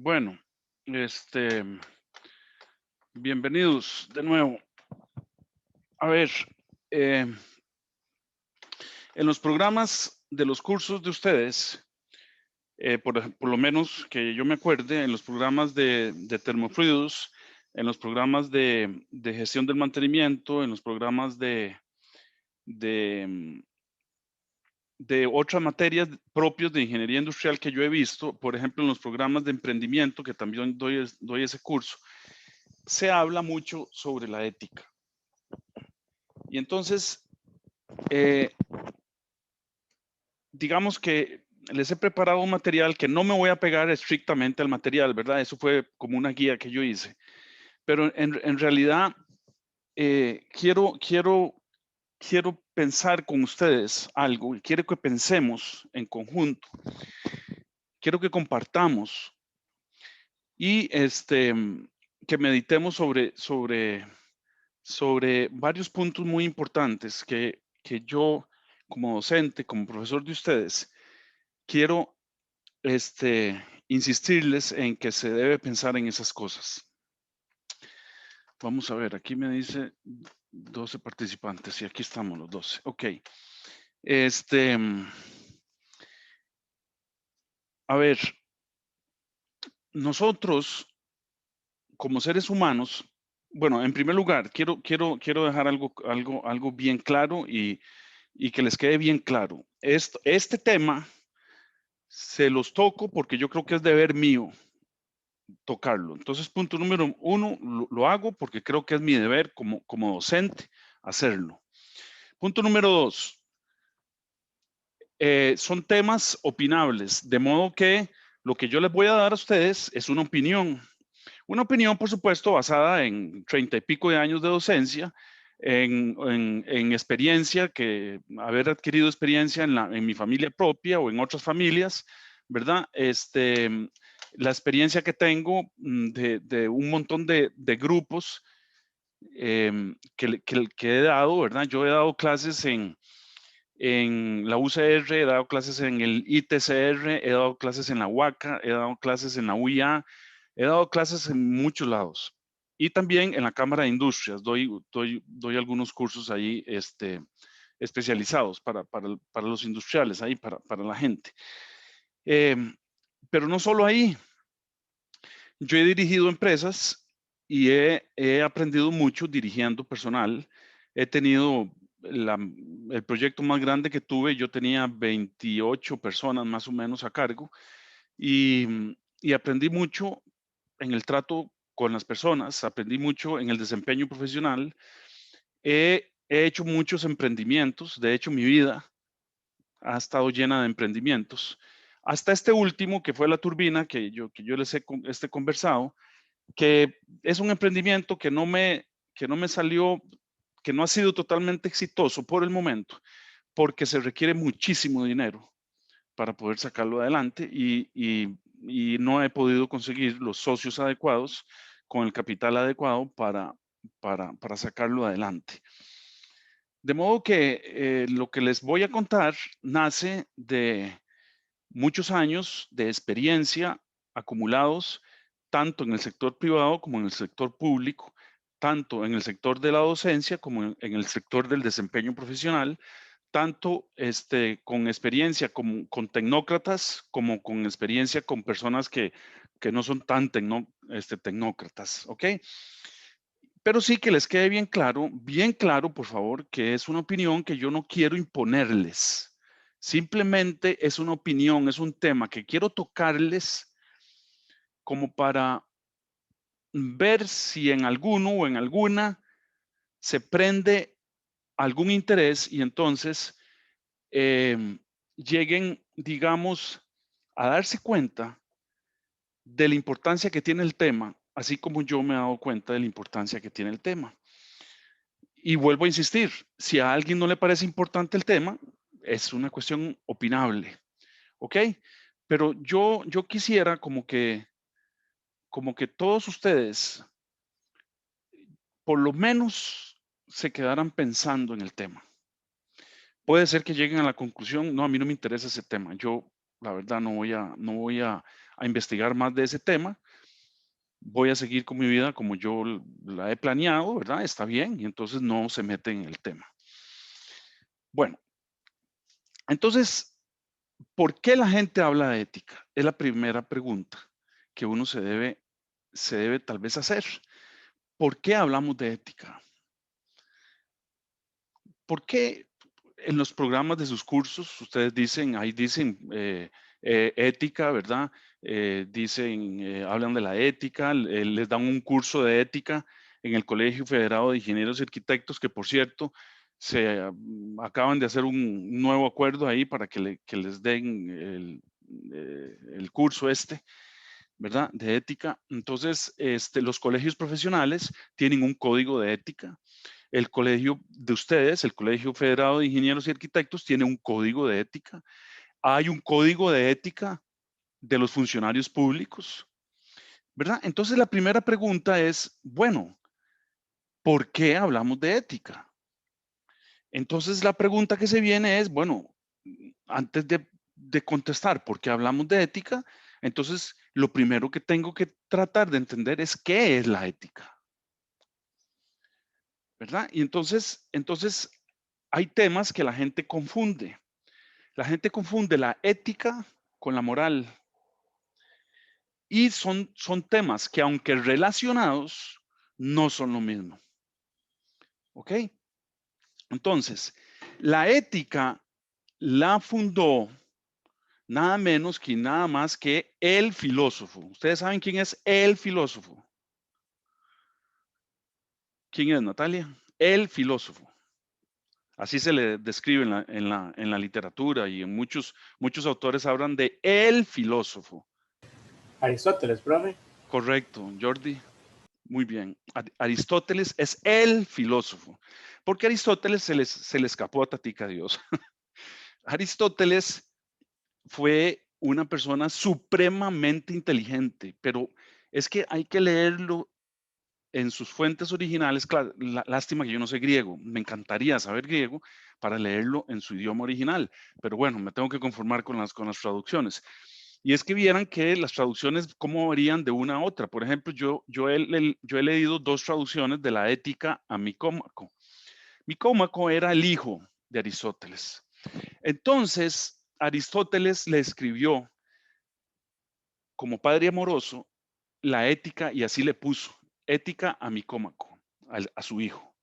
Bueno, este, bienvenidos de nuevo. A ver, eh, en los programas de los cursos de ustedes, por lo menos que yo me acuerde, en los programas de termofluidos, en los programas de gestión del mantenimiento, en los programas de, de otras materias propios de ingeniería industrial que yo he visto, por ejemplo, en los programas de emprendimiento, que también doy ese curso, se habla mucho sobre la ética. Y entonces, eh, digamos que les he preparado un material que no me voy a pegar estrictamente al material, ¿verdad? Eso fue como una guía que yo hice. Pero en realidad, quiero pensar con ustedes algo y quiero que pensemos en conjunto. Quiero que compartamos y que meditemos sobre varios puntos muy importantes que yo, como docente, como profesor de ustedes, quiero insistirles en que se debe pensar en esas cosas. Vamos a ver, aquí me dice 12 participantes y aquí estamos los 12. Ok. Este, a ver, nosotros como seres humanos, bueno, en primer lugar, quiero dejar algo bien claro y que les quede bien claro. Este tema se los toco porque yo creo que es deber mío tocarlo. Entonces, punto número uno, lo hago porque creo que es mi deber como docente hacerlo. Punto número dos, son temas opinables, de modo que lo que yo les voy a dar a ustedes es una opinión. Una opinión, por supuesto, basada en 30 y pico de años de docencia, en experiencia, haber adquirido experiencia en mi familia propia o en otras familias, ¿verdad? La experiencia que tengo de un montón de grupos que he dado, ¿verdad? Yo he dado clases en la UCR, he dado clases en el ITCR, he dado clases en la UACA, he dado clases en la UIA, he dado clases en muchos lados. Y también en la Cámara de Industrias, doy algunos cursos ahí especializados para los industriales, ahí para la gente. Pero no solo ahí, yo he dirigido empresas y he aprendido mucho dirigiendo personal. He tenido el proyecto más grande que tuve, yo tenía 28 personas más o menos a cargo y aprendí mucho en el trato con las personas, aprendí mucho en el desempeño profesional. He hecho muchos emprendimientos, de hecho mi vida ha estado llena de emprendimientos. Hasta este último, que fue la turbina, que yo les he conversado, que es un emprendimiento que no me salió, que no ha sido totalmente exitoso por el momento, porque se requiere muchísimo dinero para poder sacarlo adelante y no he podido conseguir los socios adecuados con el capital adecuado para sacarlo adelante. De modo que lo que les voy a contar nace de muchos años de experiencia acumulados tanto en el sector privado como en el sector público, tanto en el sector de la docencia como en el sector del desempeño profesional, tanto con experiencia con tecnócratas como con experiencia con personas que no son tan tecnócratas, ¿ok? Pero sí que les quede bien claro, por favor, que es una opinión que yo no quiero imponerles. Simplemente es una opinión, es un tema que quiero tocarles como para ver si en alguno o en alguna se prende algún interés y entonces lleguen, digamos, a darse cuenta de la importancia que tiene el tema, así como yo me he dado cuenta de la importancia que tiene el tema. Y vuelvo a insistir, si a alguien no le parece importante el tema, es una cuestión opinable, ¿ok? Pero yo quisiera como que todos ustedes por lo menos se quedaran pensando en el tema. Puede ser que lleguen a la conclusión, no, a mí no me interesa ese tema, yo la verdad no voy a investigar más de ese tema. Voy a seguir con mi vida como yo la he planeado, ¿verdad? Está bien, y entonces no se mete en el tema. Bueno, entonces, ¿por qué la gente habla de ética? Es la primera pregunta que uno se debe tal vez hacer. ¿Por qué hablamos de ética? ¿Por qué en los programas de sus cursos ustedes dicen, ahí dicen ética, ¿verdad? Hablan de la ética, les dan un curso de ética en el Colegio Federado de Ingenieros y Arquitectos, que por cierto, acaban de hacer un nuevo acuerdo ahí para que les den el curso ¿verdad? De ética. Entonces, los colegios profesionales tienen un código de ética. El colegio de ustedes, el Colegio Federado de Ingenieros y Arquitectos, tiene un código de ética. Hay un código de ética de los funcionarios públicos, ¿verdad? Entonces la primera pregunta es, bueno, ¿por qué hablamos de ética? Entonces la pregunta que se viene es, bueno, antes de contestar por qué hablamos de ética, entonces lo primero que tengo que tratar de entender es qué es la ética, ¿verdad? Y entonces hay temas que la gente confunde. La gente confunde la ética con la moral y son temas que aunque relacionados, no son lo mismo. ¿Ok? Entonces, la ética la fundó nada menos que nada más que el filósofo. ¿Ustedes saben quién es el filósofo? ¿Quién es, Natalia? El filósofo. Así se le describe en la literatura y en muchos autores hablan de el filósofo. Aristóteles, profe. Correcto, Jordi. Muy bien. Aristóteles es el filósofo. Porque a Aristóteles se le escapó a Tatica Dios. Aristóteles fue una persona supremamente inteligente, pero es que hay que leerlo en sus fuentes originales. Claro, lástima que yo no sé griego. Me encantaría saber griego para leerlo en su idioma original, pero bueno, me tengo que conformar con las traducciones. Y es que vieran que las traducciones, cómo varían de una a otra. Por ejemplo, yo he leído dos traducciones de la Ética a Nicómaco. Nicómaco era el hijo de Aristóteles. Entonces, Aristóteles le escribió como padre amoroso la Ética y así le puso, Ética a Nicómaco, a su hijo.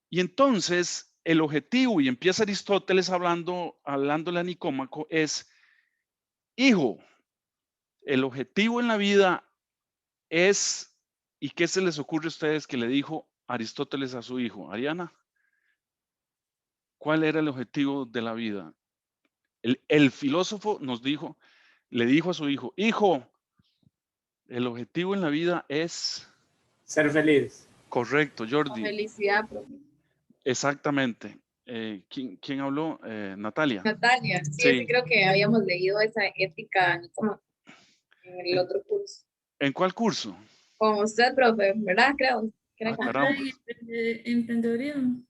Y entonces, el objetivo, y empieza Aristóteles hablándole a Nicómaco, es, hijo, el objetivo en la vida es, ¿y qué se les ocurre a ustedes que le dijo Aristóteles a su hijo? Ariana, ¿cuál era el objetivo de la vida? El filósofo le dijo a su hijo, hijo, el objetivo en la vida es... Ser feliz. Correcto, Con Jordi, felicidad, profe. exactamente. ¿Quién habló? Natalia. Natalia, sí, es que Sí. creo que habíamos leído esa ética como en el ¿En, otro curso. en cuál curso? Con usted, profe, ¿verdad? Creo Ah, que caramba. Ay, emprendedurismo.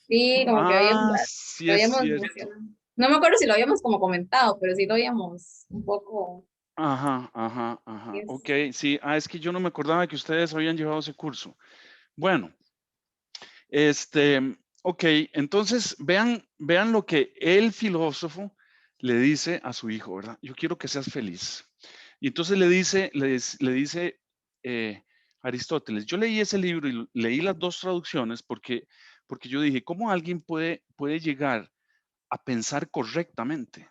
sí, como que Ah, sí lo es habíamos cierto. mencionado. No me acuerdo si lo habíamos como comentado, pero sí lo habíamos un poco. Ajá, ajá, ajá. Ok, Es, sí. Ah, es que yo no me acordaba que ustedes habían llevado ese curso. Bueno, ok, entonces vean lo que el filósofo le dice a su hijo, ¿verdad? Yo quiero que seas feliz. Y entonces le dice Aristóteles, yo leí ese libro y leí las dos traducciones porque yo dije, ¿cómo alguien puede llegar a pensar correctamente?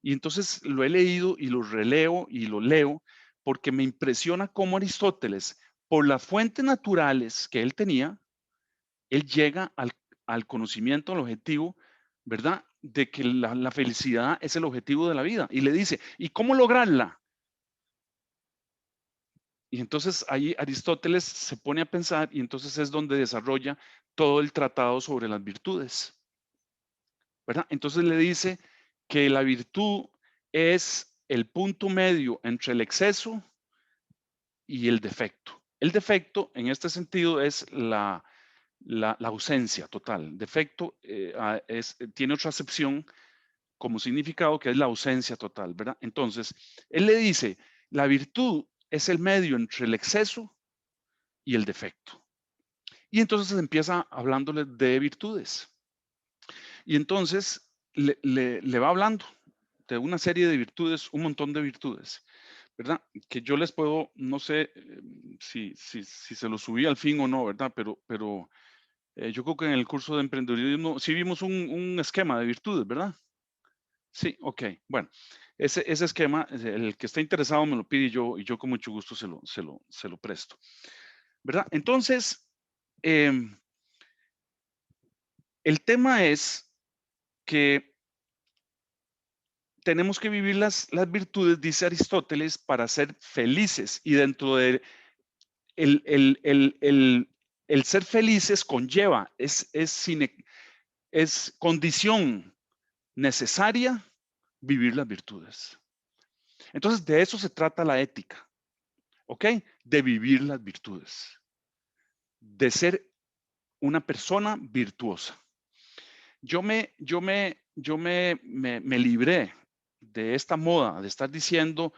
Y entonces lo he leído y lo releo y lo leo porque me impresiona cómo Aristóteles, por las fuentes naturales que él tenía, él llega al conocimiento, al objetivo, ¿verdad? De que la felicidad es el objetivo de la vida. Y le dice, ¿y cómo lograrla? Y entonces ahí Aristóteles se pone a pensar y entonces es donde desarrolla todo el tratado sobre las virtudes, ¿verdad? Entonces le dice que la virtud es el punto medio entre el exceso y el defecto. El defecto en este sentido es la ausencia total. Defecto tiene otra acepción como significado, que es la ausencia total, ¿verdad? Entonces, él le dice, la virtud es el medio entre el exceso y el defecto. Y entonces empieza hablándole de virtudes. Y entonces le va hablando de una serie de virtudes, un montón de virtudes, ¿verdad? Que yo les puedo, no sé si se lo subí al fin o no, ¿verdad? Pero yo creo que en el curso de emprendedurismo sí vimos un esquema de virtudes, ¿verdad? Sí, ok. Bueno, ese esquema, el que está interesado me lo pide y yo con mucho gusto se lo presto, ¿verdad? Entonces, el tema es que tenemos que vivir las virtudes, dice Aristóteles, para ser felices. Y dentro de el ser felices conlleva, es condición necesaria vivir las virtudes. Entonces, de eso se trata la ética, ¿ok? De vivir las virtudes, de ser una persona virtuosa. Yo me libré de esta moda de estar diciendo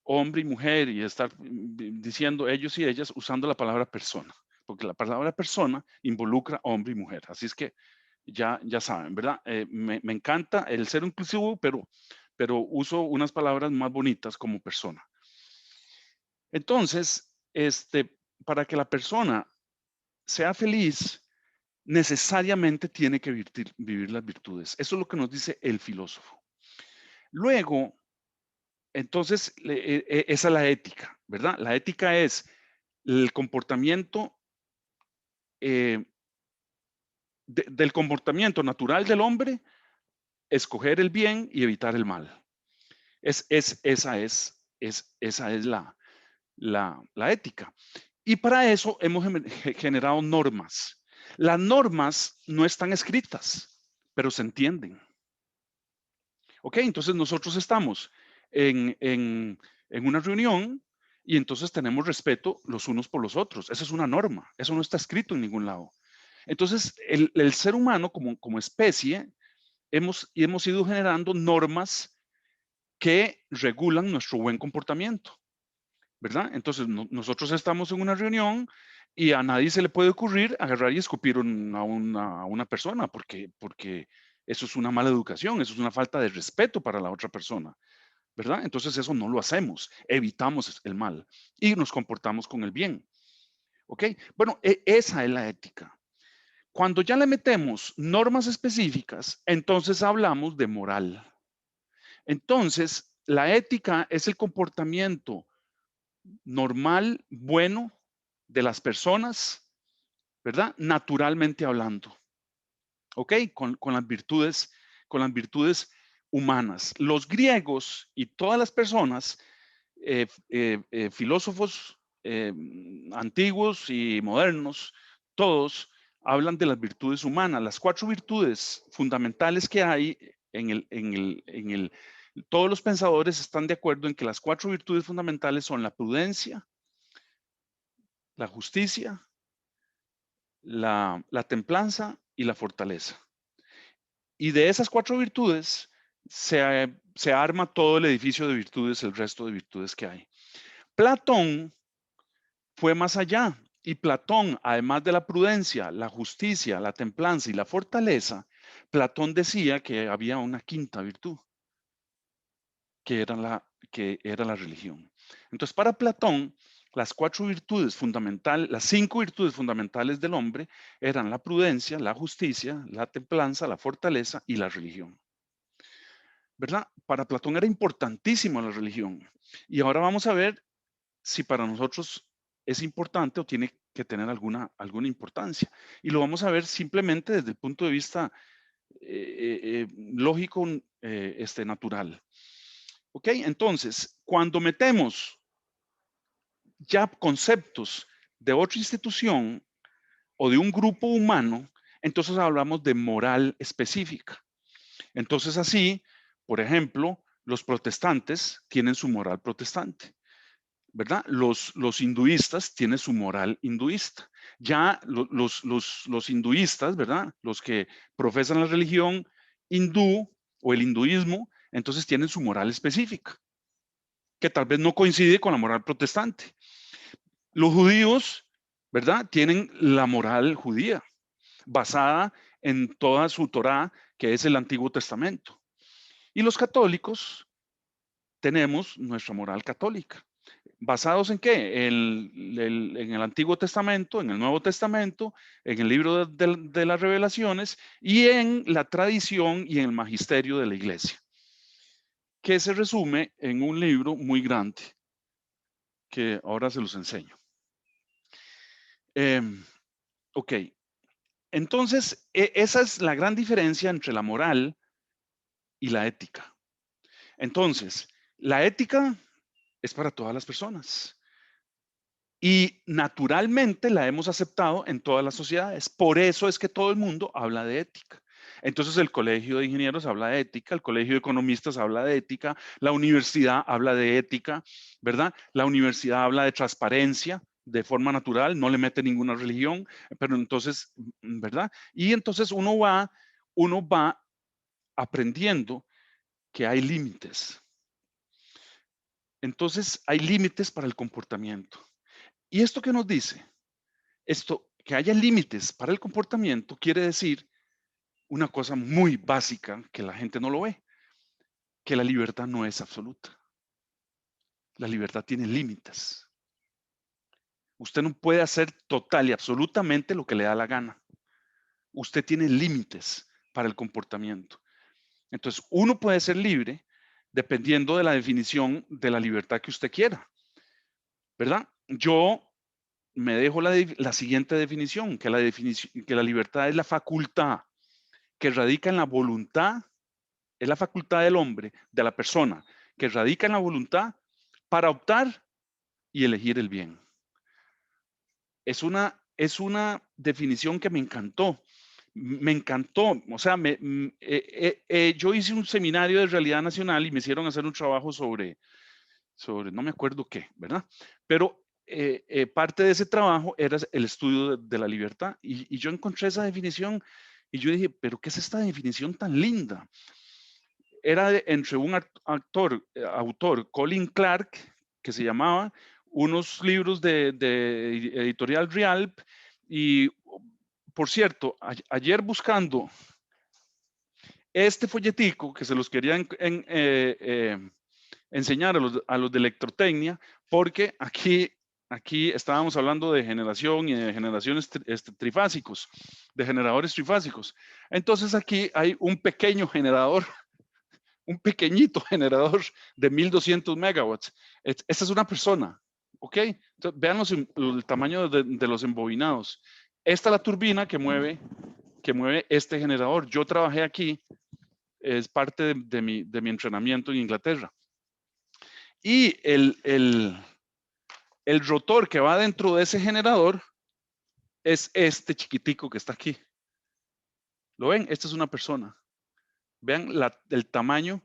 hombre y mujer y estar diciendo ellos y ellas usando la palabra persona, porque la palabra persona involucra hombre y mujer. Así es que ya saben, ¿verdad? Me encanta el ser inclusivo, pero uso unas palabras más bonitas como persona. Entonces, para que la persona sea feliz, necesariamente tiene que vivir las virtudes. Eso es lo que nos dice el filósofo. Luego, entonces, esa es la ética, ¿verdad? La ética es el comportamiento del comportamiento natural del hombre, escoger el bien y evitar el mal. Esa es la ética. Y para eso hemos generado normas. Las normas no están escritas, pero se entienden. Ok, entonces nosotros estamos en una reunión y entonces tenemos respeto los unos por los otros. Esa es una norma, eso no está escrito en ningún lado. Entonces, el ser humano como especie hemos ido generando normas que regulan nuestro buen comportamiento, ¿verdad? Entonces, nosotros estamos en una reunión y a nadie se le puede ocurrir agarrar y escupir a una persona porque eso es una mala educación, eso es una falta de respeto para la otra persona, ¿verdad? Entonces eso no lo hacemos, evitamos el mal y nos comportamos con el bien, ¿ok? Bueno, esa es la ética. Cuando ya le metemos normas específicas, entonces hablamos de moral. Entonces, la ética es el comportamiento normal, bueno de las personas, ¿verdad? Naturalmente hablando, ¿ok? Con las virtudes humanas. Los griegos y todas las personas, filósofos antiguos y modernos, todos hablan de las virtudes humanas. Las 4 virtudes fundamentales que hay todos los pensadores están de acuerdo en que las 4 virtudes fundamentales son la prudencia, la justicia, la templanza y la fortaleza. Y de esas 4 virtudes se arma todo el edificio de virtudes, el resto de virtudes que hay. Platón fue más allá y Platón, además de la prudencia, la justicia, la templanza y la fortaleza, Platón decía que había una 5ª virtud, que era la religión. Entonces, para Platón, las 4 virtudes fundamentales, las 5 virtudes fundamentales del hombre eran la prudencia, la justicia, la templanza, la fortaleza y la religión. ¿Verdad? Para Platón era importantísima la religión. Y ahora vamos a ver si para nosotros es importante o tiene que tener alguna importancia. Y lo vamos a ver simplemente desde el punto de vista lógico, natural. ¿Ok? Entonces, cuando metemos ya conceptos de otra institución o de un grupo humano, entonces hablamos de moral específica. Entonces así, por ejemplo, los protestantes tienen su moral protestante, ¿verdad? Los hinduistas tienen su moral hinduista. Ya los hinduistas, ¿verdad? Los que profesan la religión hindú o el hinduismo, entonces tienen su moral específica, que tal vez no coincide con la moral protestante. Los judíos, ¿verdad? Tienen la moral judía, basada en toda su Torá, que es el Antiguo Testamento. Y los católicos tenemos nuestra moral católica. ¿Basados en qué? En el Antiguo Testamento, en el Nuevo Testamento, en el libro de las Revelaciones y en la tradición y en el magisterio de la Iglesia, que se resume en un libro muy grande, que ahora se los enseño. Ok, entonces esa es la gran diferencia entre la moral y la ética. Entonces, la ética es para todas las personas. Y naturalmente la hemos aceptado en todas las sociedades. Por eso es que todo el mundo habla de ética. Entonces el colegio de ingenieros habla de ética, el colegio de economistas habla de ética, la universidad habla de ética, ¿verdad? La universidad habla de transparencia de forma natural, no le mete ninguna religión, pero entonces, ¿verdad? Y entonces uno va aprendiendo que hay límites. Entonces hay límites para el comportamiento. ¿Y esto qué nos dice? Esto, que haya límites para el comportamiento, quiere decir una cosa muy básica que la gente no lo ve, que la libertad no es absoluta. La libertad tiene límites. Usted no puede hacer total y absolutamente lo que le da la gana. Usted tiene límites para el comportamiento. Entonces, uno puede ser libre dependiendo de la definición de la libertad que usted quiera, ¿verdad? Yo me dejo la siguiente definición, que la libertad es la facultad que radica en la voluntad, es la facultad del hombre, de la persona, que radica en la voluntad para optar y elegir el bien. Es una definición que me encantó. Me encantó. O sea, yo hice un seminario de realidad nacional y me hicieron hacer un trabajo sobre no me acuerdo qué, ¿verdad? Pero parte de ese trabajo era el estudio de la libertad y yo encontré esa definición y yo dije, pero ¿qué es esta definición tan linda? Era entre un autor, Colin Clark, que se llamaba, unos libros de editorial Rialp y, por cierto, ayer buscando este folletico que se los quería enseñar a los de electrotecnia, porque aquí estábamos hablando de generación y de generaciones trifásicos, de generadores trifásicos. Entonces aquí hay un pequeño generador, un pequeñito generador de 1200 megawatts. Esta es una persona, ¿ok? Entonces, vean el tamaño de los embobinados. Esta es la turbina que mueve este generador. Yo trabajé aquí, es parte de mi entrenamiento en Inglaterra. Y el rotor que va dentro de ese generador es este chiquitico que está aquí. ¿Lo ven? Esta es una persona. Vean el tamaño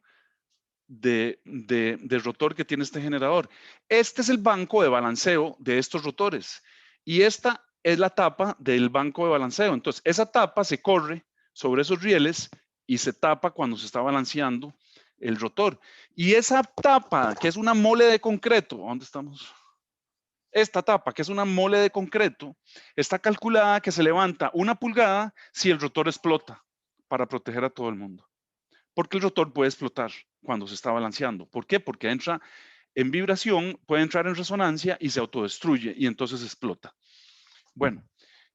de rotor que tiene este generador. Este es el banco de balanceo de estos rotores. Y esta es la tapa del banco de balanceo. Entonces, esa tapa se corre sobre esos rieles y se tapa cuando se está balanceando el rotor. Y esa tapa, que es una mole de concreto, ¿dónde estamos? Esta tapa, que es una mole de concreto, está calculada que se levanta 1 pulgada si el rotor explota para proteger a todo el mundo. Porque el rotor puede explotar cuando se está balanceando. ¿Por qué? Porque entra en vibración, puede entrar en resonancia y se autodestruye y entonces explota. Bueno,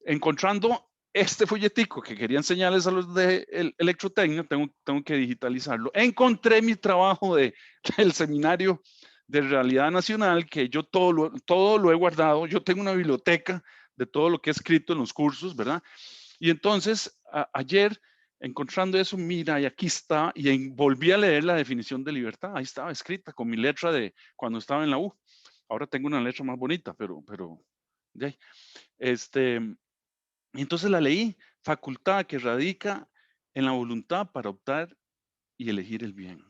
encontrando este folletico que quería enseñarles a los de electrotecnia, tengo que digitalizarlo. Encontré mi trabajo del seminario de realidad nacional, que yo todo lo he guardado. Yo tengo una biblioteca de todo lo que he escrito en los cursos, ¿verdad? Y entonces, ayer, encontrando eso, mira, y aquí está, y volví a leer la definición de libertad. Ahí estaba escrita con mi letra de cuando estaba en la U. Ahora tengo una letra más bonita, pero de ahí. Entonces la leí, facultad que radica en la voluntad para optar y elegir el bien.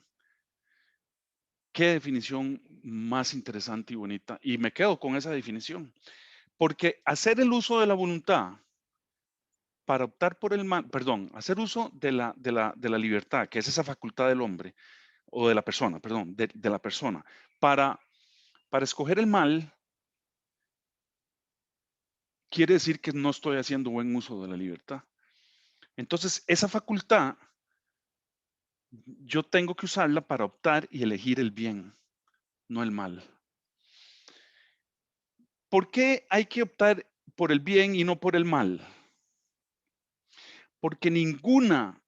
Qué definición más interesante y bonita. Y me quedo con esa definición. Porque hacer el uso de la voluntad para optar por el mal, perdón, hacer uso de la libertad, que es esa facultad del hombre, o de la persona, perdón, de la persona, para escoger el mal, quiere decir que no estoy haciendo buen uso de la libertad. Entonces, esa facultad, yo tengo que usarla para optar y elegir el bien, no el mal. ¿Por qué hay que optar por el bien y no por el mal? Porque ninguna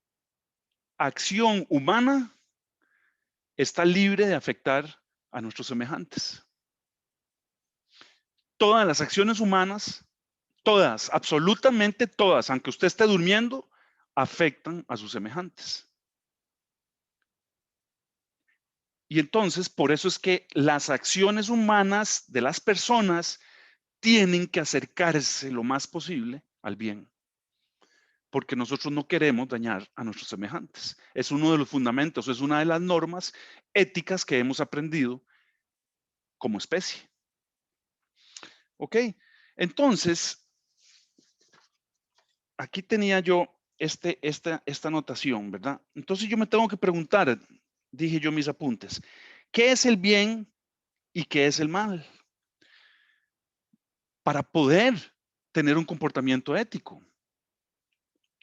acción humana está libre de afectar a nuestros semejantes. Todas las acciones humanas, todas, absolutamente todas, aunque usted esté durmiendo, afectan a sus semejantes. Y entonces, por eso es que las acciones humanas de las personas tienen que acercarse lo más posible al bien, porque nosotros no queremos dañar a nuestros semejantes. Es uno de los fundamentos, es una de las normas éticas que hemos aprendido como especie. ¿Ok? Entonces, aquí tenía yo esta anotación, ¿verdad? Entonces yo me tengo que preguntar, dije yo mis apuntes, ¿qué es el bien y qué es el mal? Para poder tener un comportamiento ético,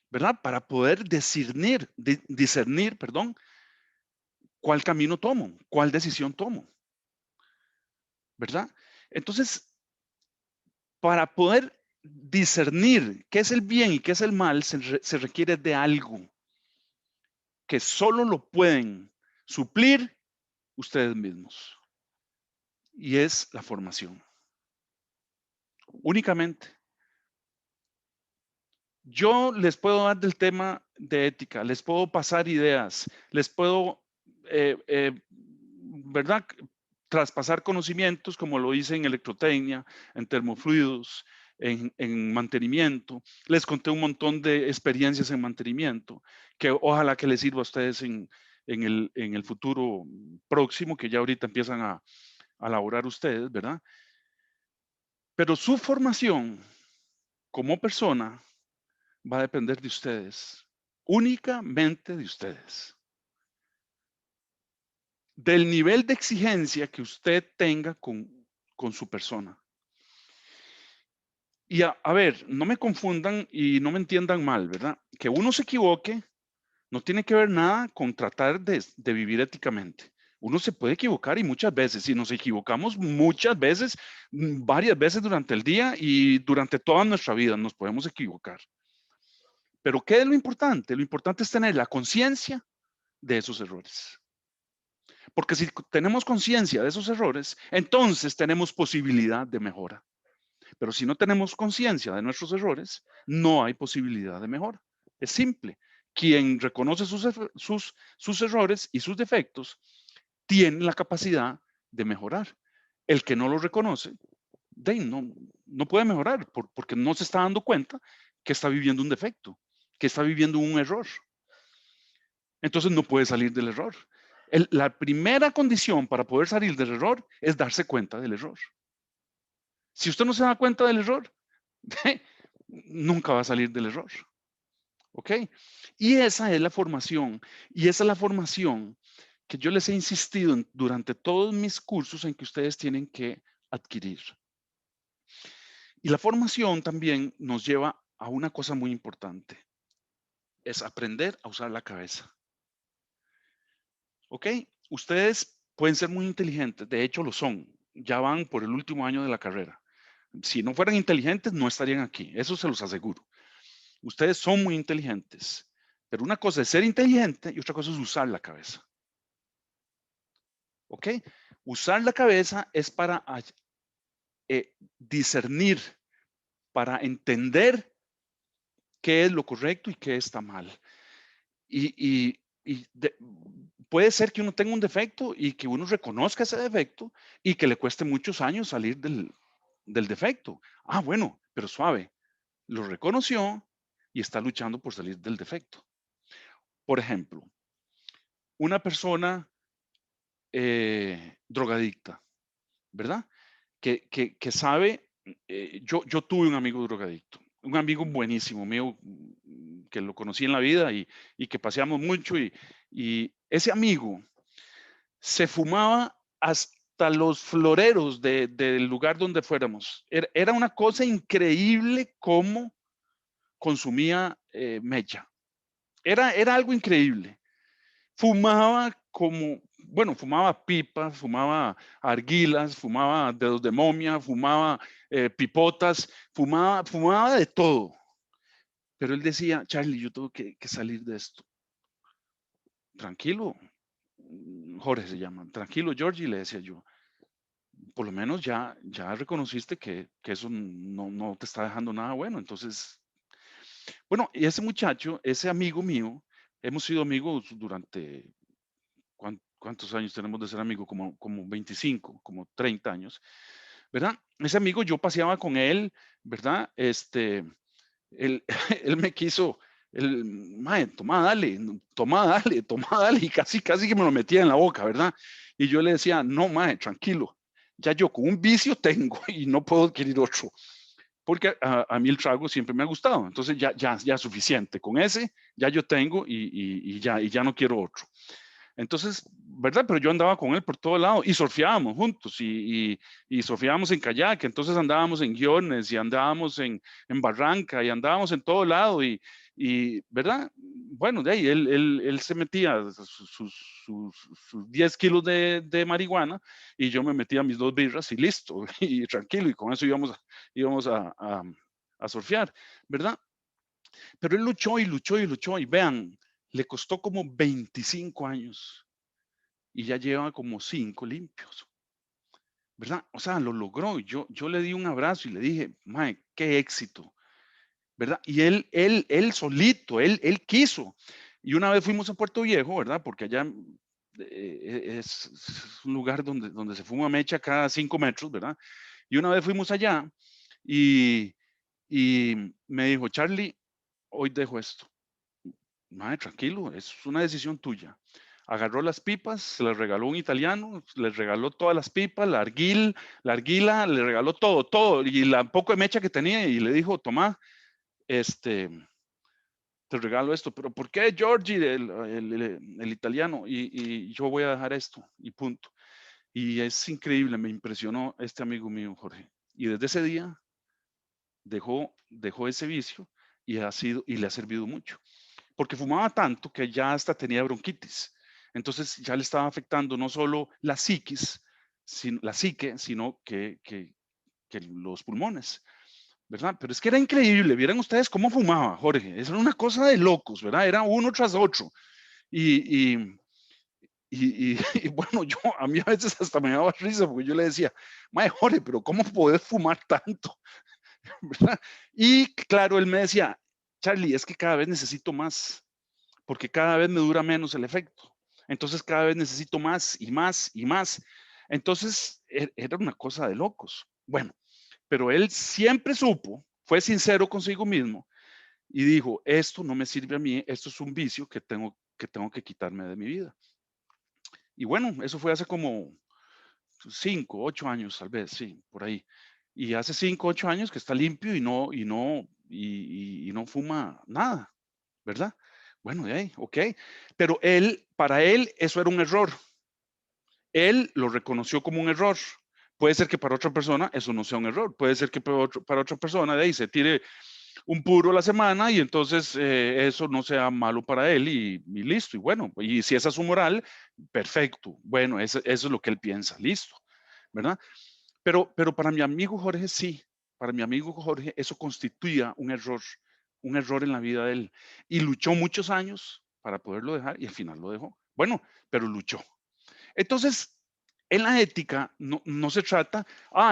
¿verdad? Para poder discernir, perdón, cuál camino tomo, cuál decisión tomo, ¿verdad? Entonces, para poder discernir qué es el bien y qué es el mal, se requiere de algo que solo lo pueden suplir ustedes mismos. Y es la formación. Únicamente. Yo les puedo dar del tema de ética, les puedo pasar ideas, les puedo, ¿verdad? Traspasar conocimientos como lo hice en electrotecnia, en termofluidos, en mantenimiento. Les conté un montón de experiencias en mantenimiento que ojalá que les sirva a ustedes en el futuro próximo, que ya ahorita empiezan a laborar ustedes, ¿verdad? Pero su formación como persona va a depender de ustedes, únicamente de ustedes. Del nivel de exigencia que usted tenga con su persona. Y a ver, no me confundan y no me entiendan mal, ¿verdad? Que uno se equivoque no tiene que ver nada con tratar de vivir éticamente. Uno se puede equivocar y muchas veces, si nos equivocamos muchas veces, varias veces durante el día y durante toda nuestra vida nos podemos equivocar. Pero ¿qué es lo importante? Lo importante es tener la conciencia de esos errores. Porque si tenemos conciencia de esos errores, entonces tenemos posibilidad de mejora. Pero si no tenemos conciencia de nuestros errores, no hay posibilidad de mejora. Es simple. Quien reconoce sus errores y sus defectos tiene la capacidad de mejorar. El que no lo reconoce, no puede mejorar porque no se está dando cuenta que está viviendo un defecto, que está viviendo un error. Entonces no puede salir del error. La primera condición para poder salir del error es darse cuenta del error. Si usted no se da cuenta del error, nunca va a salir del error. ¿Ok? Y esa es la formación. Y esa es la formación que yo les he insistido durante todos mis cursos en que ustedes tienen que adquirir. Y la formación también nos lleva a una cosa muy importante. Es aprender a usar la cabeza. ¿Ok? Ustedes pueden ser muy inteligentes, de hecho lo son, ya van por el último año de la carrera. Si no fueran inteligentes, no estarían aquí, eso se los aseguro. Ustedes son muy inteligentes, pero una cosa es ser inteligente y otra cosa es usar la cabeza. ¿Ok? Usar la cabeza es para discernir, para entender qué es lo correcto y qué está mal. Puede ser que uno tenga un defecto y que uno reconozca ese defecto y que le cueste muchos años salir del defecto. Ah, bueno, pero suave, lo reconoció y está luchando por salir del defecto. Por ejemplo, una persona drogadicta, ¿verdad? Que sabe, yo tuve un amigo drogadicto un amigo buenísimo mío, que lo conocí en la vida y que paseamos mucho, y ese amigo se fumaba hasta los floreros del lugar donde fuéramos. Era una cosa increíble cómo consumía mecha. Era algo increíble. Fumaba como, bueno, fumaba pipa, fumaba arguilas, fumaba dedos de momia, fumaba pipotas, fumaba de todo. Pero él decía, Charlie, yo tengo que salir de esto. Tranquilo, Jorge se llama, tranquilo, Georgie, le decía yo. Por lo menos ya reconociste que eso no te está dejando nada bueno. Entonces, bueno, y ese muchacho, ese amigo mío, hemos sido amigos durante, ¿cuántos años tenemos de ser amigos? Como 25, como 30 años, ¿verdad? Ese amigo, yo paseaba con él, ¿verdad? Él, él me quiso, mae, toma, dale, y casi que me lo metía en la boca, ¿verdad? Y yo le decía, no, mae, tranquilo, ya yo con un vicio tengo y no puedo adquirir otro, porque a mí el trago siempre me ha gustado, entonces ya suficiente, con ese ya yo tengo y ya no quiero otro. Entonces, ¿verdad? Pero yo andaba con él por todo lado y surfeábamos juntos y surfeábamos en kayak, entonces andábamos en guiones y andábamos en Barranca y andábamos en todo lado ¿verdad? Bueno, de ahí él se metía sus 10 kilos de marihuana y yo me metía mis 2 birras y listo, y tranquilo, y con eso íbamos a surfear, ¿verdad? Pero él luchó y vean, le costó como 25 años y ya lleva como 5 limpios, ¿verdad? O sea, lo logró. Yo le di un abrazo y le dije, mae, qué éxito, ¿verdad? Y él solito, él quiso. Y una vez fuimos a Puerto Viejo, ¿verdad? Porque allá es un lugar donde se fuma mecha cada 5 metros, ¿verdad? Y una vez fuimos allá y, y me dijo, Charlie, hoy dejo esto. Mae, tranquilo, es una decisión tuya. Agarró las pipas, se las regaló un italiano, les regaló todas las pipas, la arguila, le regaló todo, y la poco de mecha que tenía, y le dijo, toma, te regalo esto. Pero ¿por qué Georgie, el italiano? Y yo voy a dejar esto, y punto. Y es increíble, me impresionó este amigo mío, Jorge. Y desde ese día dejó ese vicio y le ha servido mucho porque fumaba tanto que ya hasta tenía bronquitis. Entonces ya le estaba afectando no solo la psiquis, la psique, sino que los pulmones, ¿verdad? Pero es que era increíble, vieran ustedes cómo fumaba, Jorge, eso era una cosa de locos, ¿verdad? Era uno tras otro. Y, y, y bueno, a mí a veces hasta me daba risa porque yo le decía, mae, Jorge, pero ¿cómo podés fumar tanto? ¿Verdad? Y claro, él me decía, Charlie, es que cada vez necesito más porque cada vez me dura menos el efecto. Entonces cada vez necesito más y más y más. Entonces era una cosa de locos. Bueno, pero él siempre supo, fue sincero consigo mismo y dijo, esto no me sirve a mí, esto es un vicio que tengo que quitarme de mi vida. Y bueno, eso fue hace como 5, 8 años, tal vez, sí, por ahí. Y hace 5, 8 años que está limpio y no fuma nada, ¿verdad? Bueno, de ahí, ok. Pero para él, eso era un error. Él lo reconoció como un error. Puede ser que para otra persona eso no sea un error. Puede ser que para otra persona de ahí se tire un puro a la semana y entonces eso no sea malo para él y listo. Y bueno, y si esa es su moral, perfecto. Bueno, eso es lo que él piensa, listo, ¿verdad? Pero para mi amigo Jorge sí, para mi amigo Jorge eso constituía un error en la vida de él. Y luchó muchos años para poderlo dejar y al final lo dejó. Bueno, pero luchó. Entonces, en la ética no se trata,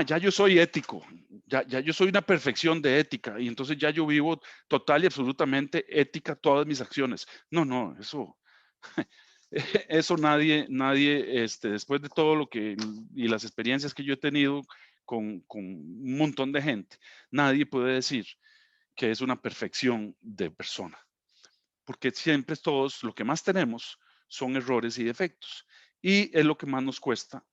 ya yo soy ético, ya yo soy una perfección de ética y entonces ya yo vivo total y absolutamente ética todas mis acciones. No, eso nadie, después de todo lo que y las experiencias que yo he tenido con un montón de gente, nadie puede decir que es una perfección de persona, porque siempre todos lo que más tenemos son errores y defectos y es lo que más nos cuesta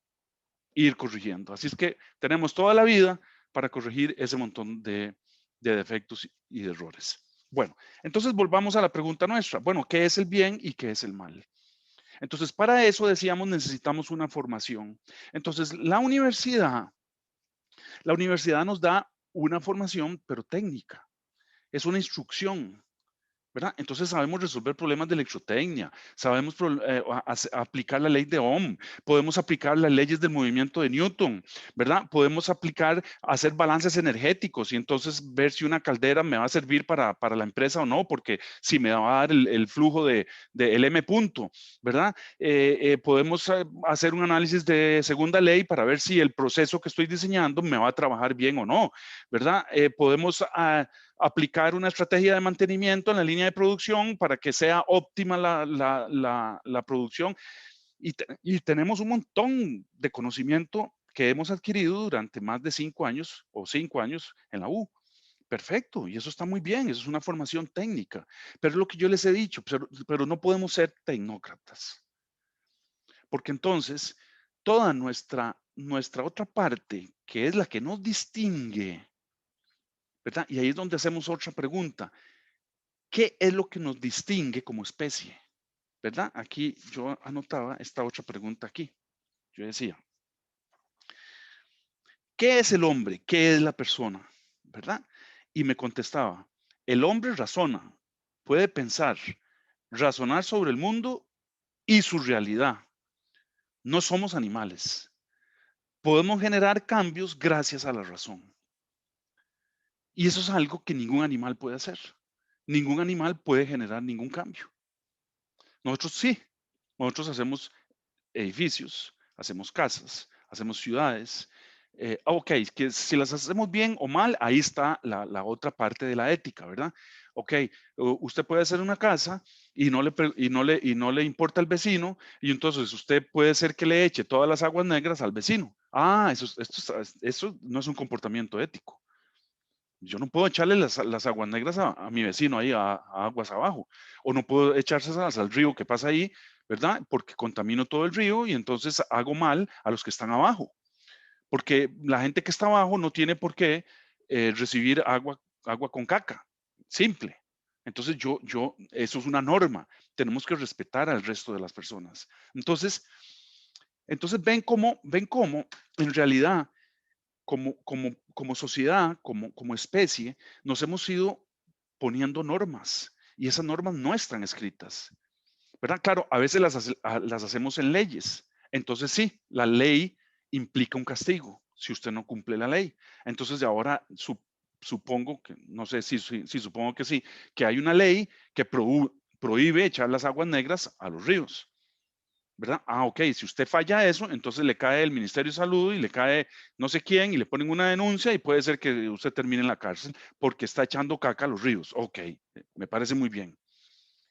ir corrigiendo. Así es que tenemos toda la vida para corregir ese montón de de defectos y de errores. Bueno, entonces volvamos a la pregunta nuestra. Bueno, ¿qué es el bien y qué es el mal? Entonces, para eso decíamos, necesitamos una formación. Entonces, la universidad nos da una formación, pero técnica. Es una instrucción, ¿verdad? Entonces sabemos resolver problemas de electrotecnia, sabemos aplicar la ley de Ohm, podemos aplicar las leyes del movimiento de Newton, ¿verdad? Podemos hacer balances energéticos y entonces ver si una caldera me va a servir para la empresa o no, porque si me va a dar el flujo de el M punto, ¿verdad? Podemos hacer un análisis de segunda ley para ver si el proceso que estoy diseñando me va a trabajar bien o no, ¿verdad? Podemos aplicar una estrategia de mantenimiento en la línea de producción para que sea óptima la producción. Y tenemos un montón de conocimiento que hemos adquirido durante más de 5 años o 5 años en la U. Perfecto, y eso está muy bien, eso es una formación técnica. Pero es lo que yo les he dicho, pero no podemos ser tecnócratas. Porque entonces, toda nuestra otra parte, que es la que nos distingue, ¿verdad? Y ahí es donde hacemos otra pregunta. ¿Qué es lo que nos distingue como especie? ¿Verdad? Aquí yo anotaba esta otra pregunta aquí. Yo decía, ¿qué es el hombre? ¿Qué es la persona? ¿Verdad? Y me contestaba, el hombre razona, puede pensar, razonar sobre el mundo y su realidad. No somos animales. Podemos generar cambios gracias a la razón. Y eso es algo que ningún animal puede hacer. Ningún animal puede generar ningún cambio. Nosotros sí. Nosotros hacemos edificios, hacemos casas, hacemos ciudades. Ok, que si las hacemos bien o mal, ahí está la otra parte de la ética, ¿verdad? Ok, usted puede hacer una casa y no le importa al vecino y entonces usted puede ser que le eche todas las aguas negras al vecino. Ah, eso no es un comportamiento ético. Yo no puedo echarle las aguas negras a mi vecino ahí a aguas abajo. O no puedo echárselas al río que pasa ahí, ¿verdad? Porque contamino todo el río y entonces hago mal a los que están abajo. Porque la gente que está abajo no tiene por qué recibir agua con caca. Simple. Entonces eso es una norma. Tenemos que respetar al resto de las personas. Entonces ven cómo en realidad como sociedad, como especie, nos hemos ido poniendo normas y esas normas no están escritas, ¿verdad? Claro, a veces las hacemos en leyes. Entonces sí, la ley implica un castigo si usted no cumple la ley. Entonces de ahora supongo que, no sé si supongo que sí, que hay una ley que prohíbe echar las aguas negras a los ríos. ¿Verdad? Ah, ok, si usted falla eso, entonces le cae el Ministerio de Salud y le cae no sé quién y le ponen una denuncia y puede ser que usted termine en la cárcel porque está echando caca a los ríos. Ok, me parece muy bien.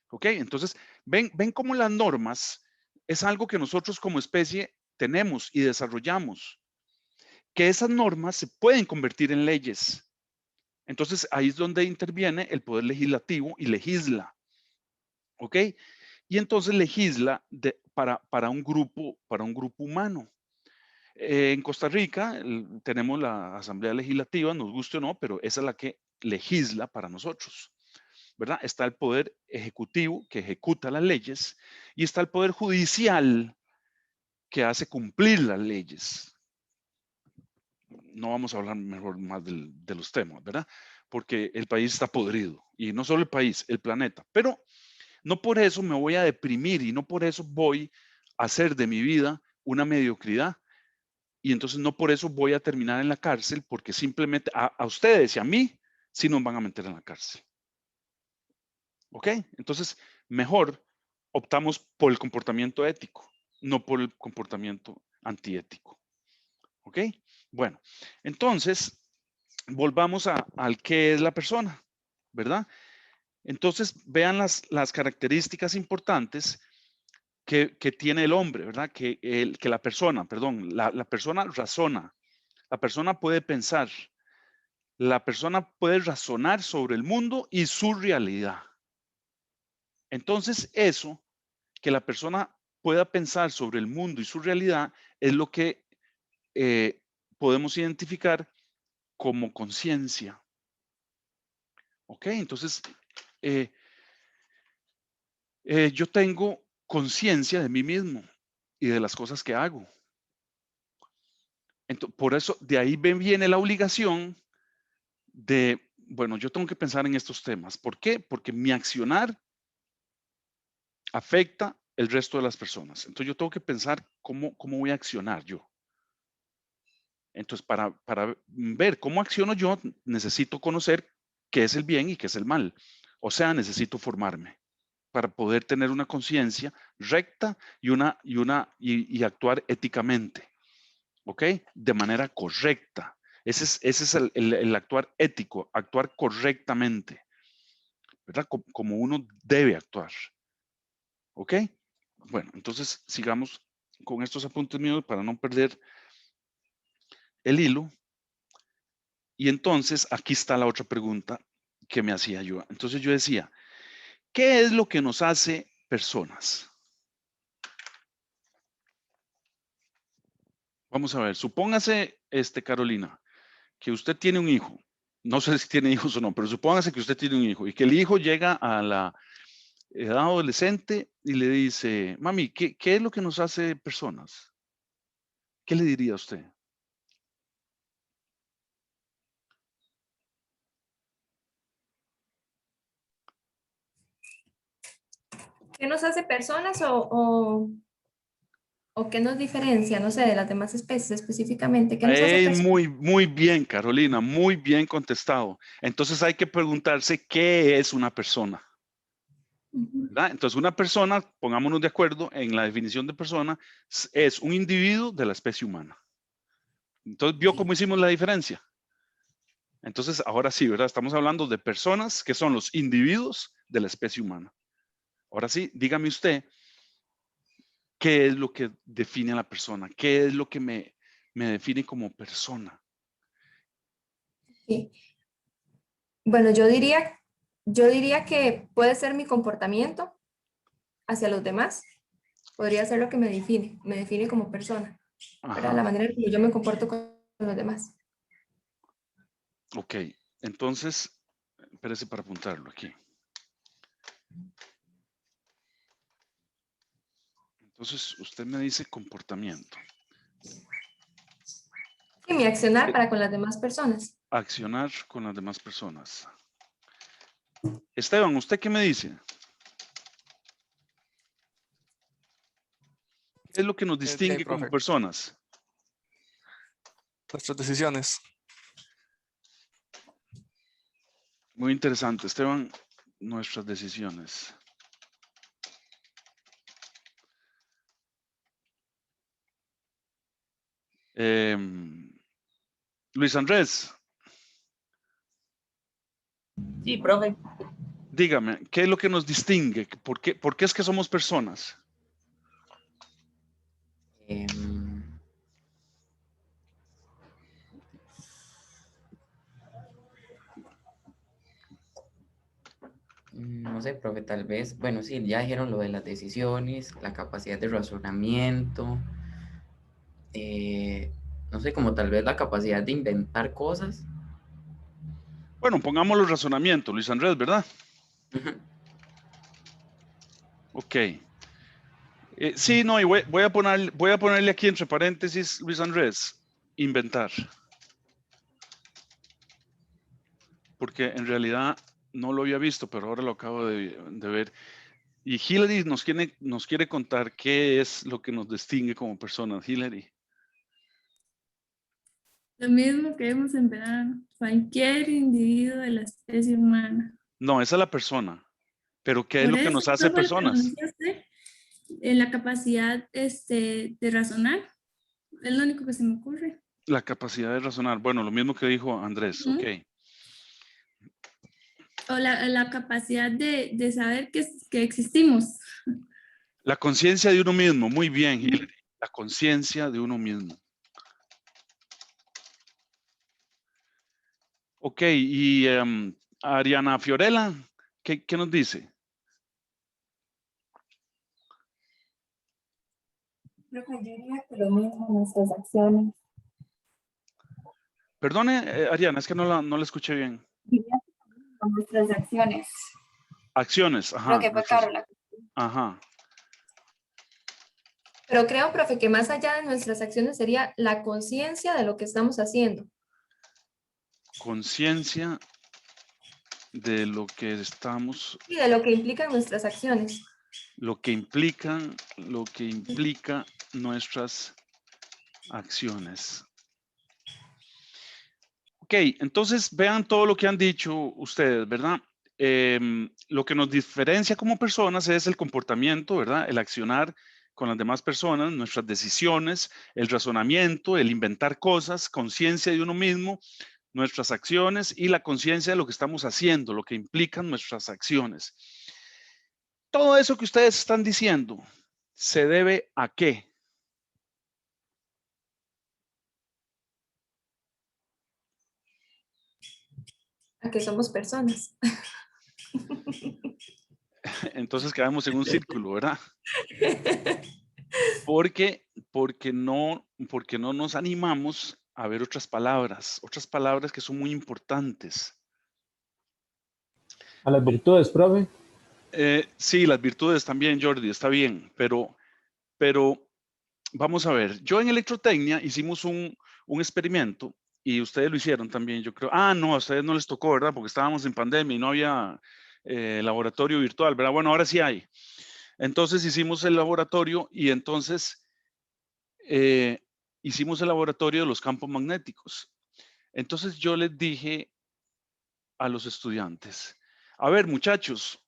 Ok, entonces ven cómo las normas es algo que nosotros como especie tenemos y desarrollamos, que esas normas se pueden convertir en leyes. Entonces ahí es donde interviene el poder legislativo y legisla. ¿Ok? Y entonces legisla para un grupo humano. En Costa Rica tenemos la Asamblea Legislativa, nos guste o no, pero esa es la que legisla para nosotros, ¿verdad? Está el Poder Ejecutivo que ejecuta las leyes y está el Poder Judicial que hace cumplir las leyes. No vamos a hablar mejor más de los temas, ¿verdad? Porque el país está podrido y no solo el país, el planeta. Pero no por eso me voy a deprimir y no por eso voy a hacer de mi vida una mediocridad. Y entonces no por eso voy a terminar en la cárcel, porque simplemente a ustedes y a mí sí nos van a meter en la cárcel. ¿Ok? Entonces, mejor optamos por el comportamiento ético, no por el comportamiento antiético. ¿Ok? Bueno, entonces, volvamos al qué es la persona, ¿verdad? Entonces, vean las características importantes que tiene el hombre, ¿verdad? Que la persona, perdón, la persona razona, la persona puede pensar, la persona puede razonar sobre el mundo y su realidad. Entonces, eso, que la persona pueda pensar sobre el mundo y su realidad, es lo que podemos identificar como conciencia. ¿Ok? Entonces, yo tengo conciencia de mí mismo y de las cosas que hago. Entonces, por eso, de ahí viene la obligación de, bueno, yo tengo que pensar en estos temas. ¿Por qué? Porque mi accionar afecta el resto de las personas. Entonces, yo tengo que pensar cómo voy a accionar yo. Entonces, para ver cómo acciono yo, necesito conocer qué es el bien y qué es el mal. O sea, necesito formarme para poder tener una conciencia recta y actuar éticamente. ¿Ok? De manera correcta. Ese es el actuar ético, actuar correctamente, ¿verdad? Como uno debe actuar. ¿Ok? Bueno, entonces sigamos con estos apuntes míos para no perder el hilo. Y entonces aquí está la otra pregunta que me hacía yo. Entonces yo decía, ¿qué es lo que nos hace personas? Vamos a ver, supóngase, Carolina, que usted tiene un hijo. No sé si tiene hijos o no, pero supóngase que usted tiene un hijo y que el hijo llega a la edad adolescente y le dice, mami, ¿qué es lo que nos hace personas? ¿Qué le diría a usted? ¿Qué nos hace personas o qué nos diferencia, no sé, de las demás especies específicamente? ¿Qué nos hace personas? Muy bien, Carolina, muy bien contestado. Entonces hay que preguntarse qué es una persona, Ujú. ¿verdad? Entonces una persona, pongámonos de acuerdo en la definición de persona, es un individuo de la especie humana. Entonces, ¿vio cómo hicimos la diferencia? Entonces, ahora sí, ¿verdad? Estamos hablando de personas que son los individuos de la especie humana. Ahora sí, dígame usted, ¿qué es lo que define a la persona? ¿Qué es lo que me define como persona? Sí. Bueno, yo diría que puede ser mi comportamiento hacia los demás. Podría ser lo que me define como persona, ¿verdad? Ajá, La manera en que yo me comporto con los demás. ok. Entonces, espérese para apuntarlo aquí. Entonces, usted me dice comportamiento. Y mi accionar Eh, para con las demás personas. Accionar con las demás personas. Esteban, ¿usted qué me dice? ¿Qué es lo que nos distingue como Profe, personas? nuestras decisiones. Muy interesante, Esteban, nuestras decisiones. Luis Andrés, Sí, profe. dígame, ¿qué es lo que nos distingue? ¿Por qué es que somos personas? Em, no sé, profe, tal vez, bueno, sí, ya dijeron lo de las decisiones, la capacidad de razonamiento, no sé, como tal vez la capacidad de inventar cosas. Bueno, pongamos los razonamientos, Luis Andrés, ¿verdad? Ujú. Ok. Sí, no, y voy a ponerle aquí entre paréntesis, Luis Andrés, inventar. Porque en realidad no lo había visto, pero ahora lo acabo de ver. Y Hillary nos quiere contar qué es lo que nos distingue como personas. Hillary. Lo mismo que vemos en verano. Cualquier individuo de la especie humana. No, esa es la persona. Pero ¿qué es Por lo que eso, nos hace profe, lo que nos personas? decía usted, la capacidad de razonar. Es lo único que se me ocurre. La capacidad de razonar. Bueno, lo mismo que dijo Andrés, ok. Ujú. O la capacidad de saber que existimos. La conciencia de uno mismo, muy bien, Ujú. Hillary. La conciencia de uno mismo. Ok, y Ariana Fiorella, ¿qué nos dice? Creo que yo diría que lo mismo, nuestras acciones. Perdone, Ariana, es que no la escuché bien. Diría con nuestras acciones. Acciones, ajá. Creo que fue Carola. Ajá. Pero creo, profe, que más allá de nuestras acciones sería la conciencia de lo que estamos haciendo. Conciencia de lo que estamos, Y de lo que implican nuestras acciones. lo que implica nuestras acciones. Ok, entonces vean todo lo que han dicho ustedes, ¿verdad? Lo que nos diferencia como personas es el comportamiento, ¿verdad? El accionar con las demás personas, nuestras decisiones, el razonamiento, el inventar cosas, conciencia de uno mismo, nuestras acciones y la conciencia de lo que estamos haciendo, lo que implican nuestras acciones. Todo eso que ustedes están diciendo, ¿se debe a qué? A que somos personas. Entonces quedamos en un círculo, ¿verdad? Porque no nos animamos a ver otras palabras que son muy importantes. A las virtudes, profe. Sí, las virtudes también, Jordi, está bien, pero vamos a ver. Yo en electrotecnia hicimos un experimento y ustedes lo hicieron también, yo creo. Ah, no, a ustedes no les tocó, ¿verdad? Porque estábamos en pandemia y no había laboratorio virtual, ¿verdad? Bueno, ahora sí hay. Entonces hicimos el laboratorio y entonces hicimos el laboratorio de los campos magnéticos. Entonces yo les dije a los estudiantes, a ver, muchachos,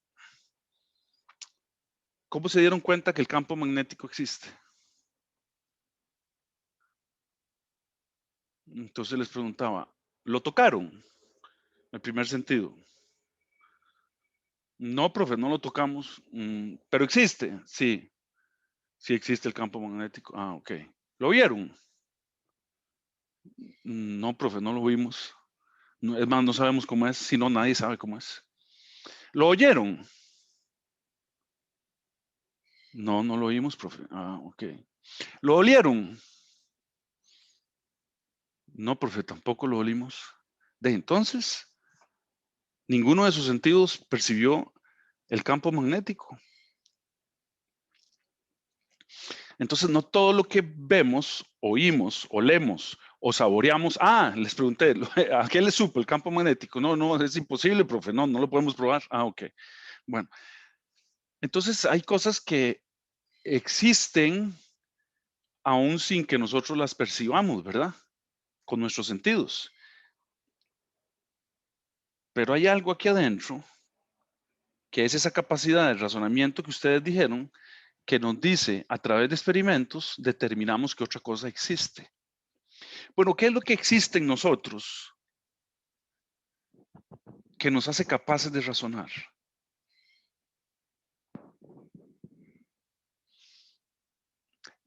¿cómo se dieron cuenta que el campo magnético existe? Entonces les preguntaba, ¿lo tocaron? El primer sentido. No, profe, no lo tocamos. ¿Pero existe? Sí, sí existe el campo magnético. Ah, ok. ¿Lo vieron? No, profe, no lo vimos. No, es más, no sabemos cómo es, si no, nadie sabe cómo es. ¿Lo oyeron? No, no lo oímos, profe. Ah, ok. ¿Lo olieron? No, profe, tampoco lo olimos. De entonces, ninguno de sus sentidos percibió el campo magnético. Entonces, no todo lo que vemos, oímos, olemos o saboreamos. Ah, les pregunté, ¿a qué le supo el campo magnético? No, no, es imposible, profe. No, no lo podemos probar. Ah, ok. Bueno, entonces hay cosas que existen aún sin que nosotros las percibamos, ¿verdad? Con nuestros sentidos. Pero hay algo aquí adentro, que es esa capacidad de razonamiento que ustedes dijeron, que nos dice a través de experimentos, determinamos que otra cosa existe. Bueno, ¿qué es lo que existe en nosotros que nos hace capaces de razonar?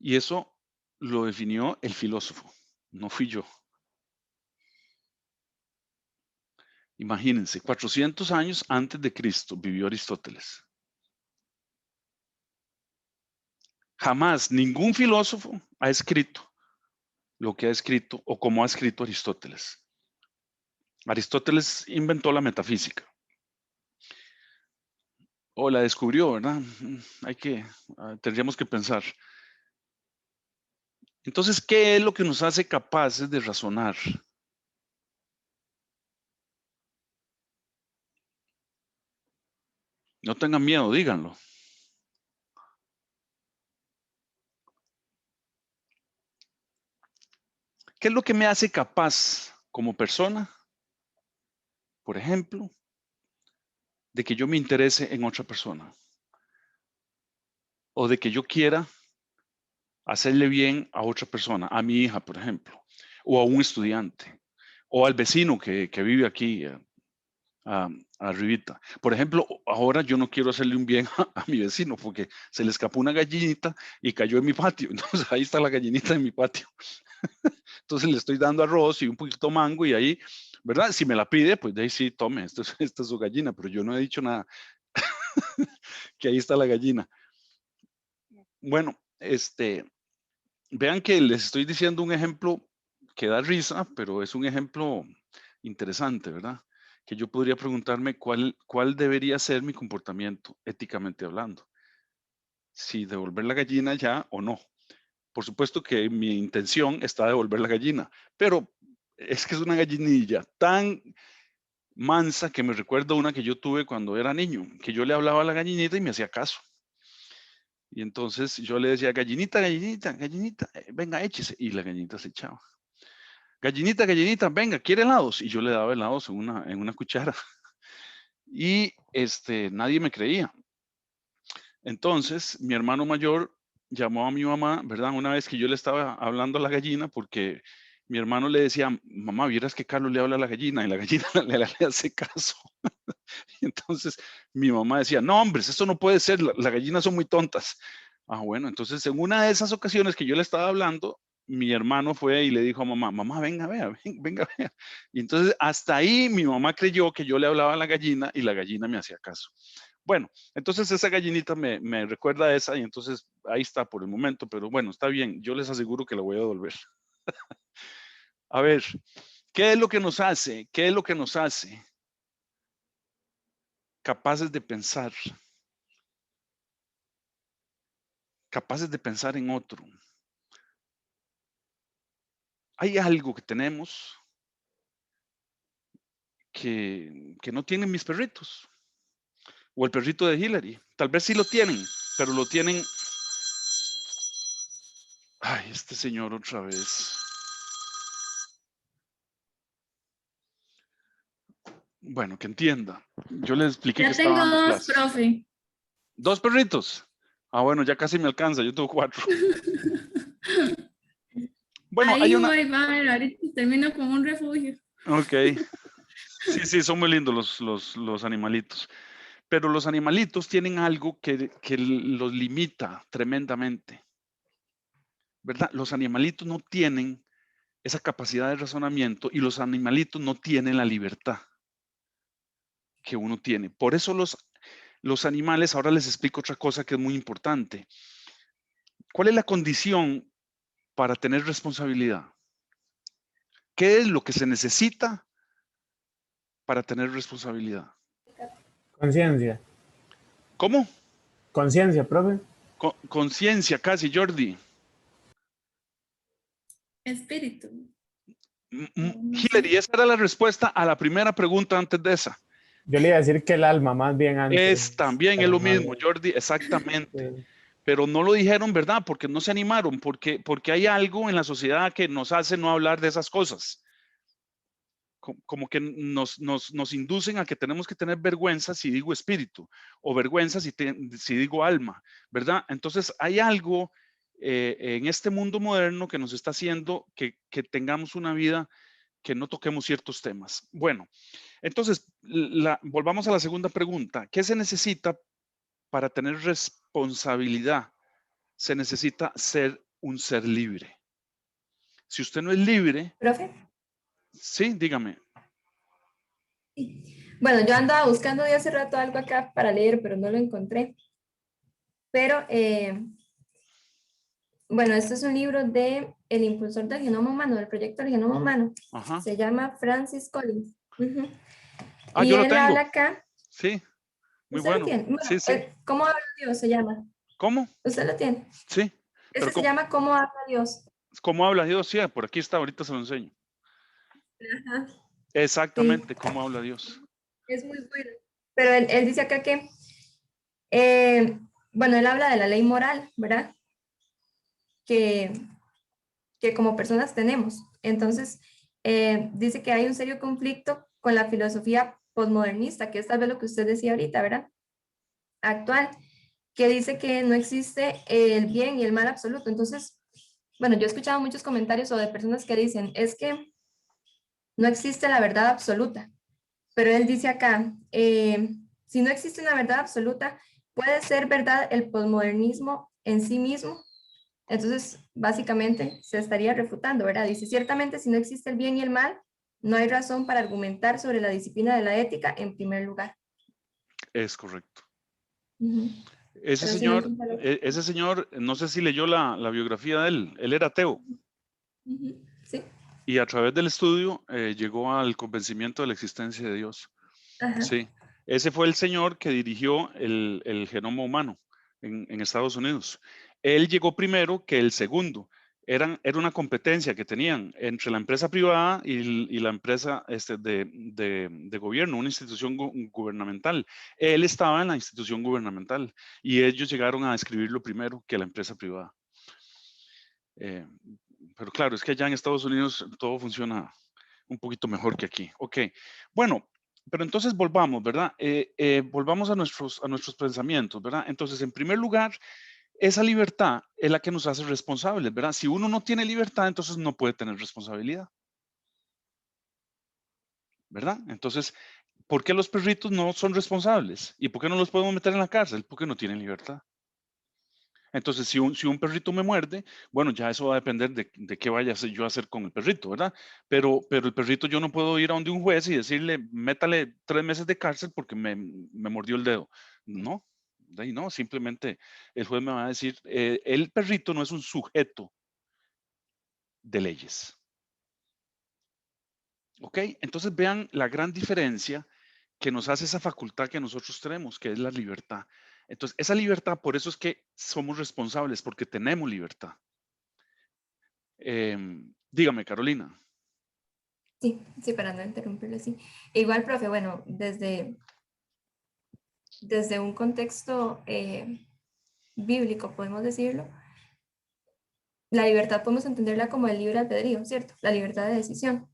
Y eso lo definió el filósofo, no fui yo. Imagínense, 400 años antes de Cristo vivió Aristóteles. Jamás ningún filósofo ha escrito lo que ha escrito o como ha escrito Aristóteles. Aristóteles inventó la metafísica. O la descubrió, ¿verdad? Tendríamos que pensar. Entonces, ¿qué es lo que nos hace capaces de razonar? No tengan miedo, díganlo. ¿Qué es lo que me hace capaz como persona, por ejemplo, de que yo me interese en otra persona? O de que yo quiera hacerle bien a otra persona, a mi hija, por ejemplo, o a un estudiante, o al vecino que vive aquí arribita. Por ejemplo, ahora yo no quiero hacerle un bien a mi vecino porque se le escapó una gallinita y cayó en mi patio. Entonces ahí está la gallinita en mi patio. Entonces le estoy dando arroz y un poquito mango y ahí, ¿verdad? Si me la pide, pues de ahí sí, tome, esta es su gallina, pero yo no he dicho nada. Que ahí está la gallina. Bueno, vean que les estoy diciendo un ejemplo que da risa, pero es un ejemplo interesante, ¿verdad? que yo podría preguntarme cuál debería ser mi comportamiento, éticamente hablando. Si devolver la gallina ya o no. Por supuesto que mi intención está devolver la gallina, pero es que es una gallinilla tan mansa que me recuerda una que yo tuve cuando era niño, que yo le hablaba a la gallinita y me hacía caso. Y entonces yo le decía, gallinita, gallinita, gallinita, venga, échese. Y la gallinita se echaba. Gallinita, gallinita, venga, ¿quiere helados? Y yo le daba helados en una cuchara. Y nadie me creía. Entonces, mi hermano mayor llamó a mi mamá, ¿verdad? Una vez que yo le estaba hablando a la gallina, porque mi hermano le decía, mamá, vieras que Carlos le habla a la gallina, y la gallina le hace caso. Y entonces mi mamá decía, no, hombres, esto no puede ser, las gallinas son muy tontas. Ah, bueno, entonces en una de esas ocasiones que yo le estaba hablando, mi hermano fue y le dijo a mamá, mamá, venga, vea, venga, vea. Y entonces hasta ahí mi mamá creyó que yo le hablaba a la gallina y la gallina me hacía caso. Bueno, entonces esa gallinita me recuerda a esa y entonces ahí está por el momento, pero bueno, está bien, yo les aseguro que la voy a devolver. A ver, ¿qué es lo que nos hace? ¿Qué es lo que nos hace capaces de pensar? Capaces de pensar en otro. Hay algo que tenemos que no tienen mis perritos. O el perrito de Hillary. Tal vez sí lo tienen, pero lo tienen. Ay, este señor otra vez. Bueno, que entienda. Yo les expliqué que Ya estaba tengo dando 2, clases. profe. 2 perritos. Ah, bueno, ya casi me alcanza. Yo tengo 4. Bueno, Ahí hay una. voy, va a ver, ahorita termino con un refugio. Ok. Sí, son muy lindos los animalitos. Pero los animalitos tienen algo que los limita tremendamente, ¿verdad? Los animalitos no tienen esa capacidad de razonamiento y los animalitos no tienen la libertad que uno tiene. Por eso los animales, ahora les explico otra cosa que es muy importante. ¿Cuál es la condición para tener responsabilidad? ¿Qué es lo que se necesita para tener responsabilidad? Conciencia. ¿Cómo? Conciencia, profe. Conciencia, casi, Jordi. Espíritu. No Hillary, sé. esa era la respuesta a la primera pregunta antes de esa. Yo le iba a decir que el alma, más bien antes. También es pero lo más mismo, bien, Jordi, exactamente. sí. Pero no lo dijeron, ¿verdad? Porque no se animaron, porque hay algo en la sociedad que nos hace no hablar de esas cosas. Como que nos inducen a que tenemos que tener vergüenza si digo espíritu, o vergüenza si digo alma, ¿verdad? Entonces hay algo en este mundo moderno que nos está haciendo que tengamos una vida que no toquemos ciertos temas. Bueno, entonces volvamos a la segunda pregunta. ¿Qué se necesita para tener responsabilidad? Se necesita ser un ser libre. Si usted no es libre, ¿Profe? sí, dígame. Sí. Bueno, yo andaba buscando de hace rato algo acá para leer, pero no lo encontré. Pero, bueno, este es un libro de el impulsor del genoma humano, del proyecto del genoma humano. Ajá. Se llama Francis Collins. Ah, Y yo lo él tengo. habla acá. Sí, muy ¿Usted lo bueno. tiene? Bueno, Sí, sí. ¿Cómo habla Dios? Se llama. ¿Cómo? ¿Usted lo tiene? Sí. Pero Este se llama ¿Cómo habla Dios? ¿cómo habla Dios? Sí, por aquí está, ahorita se lo enseño. Ajá. Exactamente, Sí, ¿cómo habla Dios? es muy bueno. Pero él dice acá que, bueno, él habla de la ley moral, ¿verdad? Que como personas tenemos. Entonces, dice que hay un serio conflicto con la filosofía posmodernista, que es tal vez lo que usted decía ahorita, ¿verdad? Actual, que dice que no existe el bien y el mal absoluto. Entonces, bueno, yo he escuchado muchos comentarios o de personas que dicen, es que no existe la verdad absoluta, pero él dice acá, si no existe una verdad absoluta, ¿puede ser verdad el posmodernismo en sí mismo? Entonces, básicamente, se estaría refutando, ¿verdad? Dice, ciertamente, si no existe el bien y el mal, no hay razón para argumentar sobre la disciplina de la ética en primer lugar. Es correcto. Uh-huh. Ese señor, no sé si leyó la biografía de él. Él era ateo. Uh-huh. Sí. Y a través del estudio llegó al convencimiento de la existencia de Dios. Ajá. Sí, ese fue el señor que dirigió el genoma humano en Estados Unidos. Él llegó primero que el segundo. Era una competencia que tenían entre la empresa privada y la empresa de gobierno, una institución gubernamental. Él estaba en la institución gubernamental y ellos llegaron a describirlo primero que la empresa privada. Pero claro, es que allá en Estados Unidos todo funciona un poquito mejor que aquí. Ok, bueno, pero entonces volvamos, ¿verdad? Volvamos a nuestros pensamientos, ¿verdad? Entonces, en primer lugar, esa libertad es la que nos hace responsables, ¿verdad? Si uno no tiene libertad, entonces no puede tener responsabilidad, ¿verdad? Entonces, ¿por qué los perritos no son responsables? ¿Y por qué no los podemos meter en la cárcel? Porque no tienen libertad. Entonces, si un perrito me muerde, bueno, ya eso va a depender de qué vaya yo a hacer con el perrito, ¿verdad? Pero el perrito yo no puedo ir a donde un juez y decirle, métale 3 meses de cárcel porque me mordió el dedo. No, de ahí no, simplemente el juez me va a decir, el perrito no es un sujeto de leyes. ¿Ok? Entonces vean la gran diferencia que nos hace esa facultad que nosotros tenemos, que es la libertad. Entonces, esa libertad, por eso es que somos responsables, porque tenemos libertad. Dígame, Carolina. Sí, sí, para no interrumpirlo, sí. Igual, profe, bueno, desde un contexto bíblico, podemos decirlo, la libertad podemos entenderla como el libre albedrío, ¿cierto? La libertad de decisión.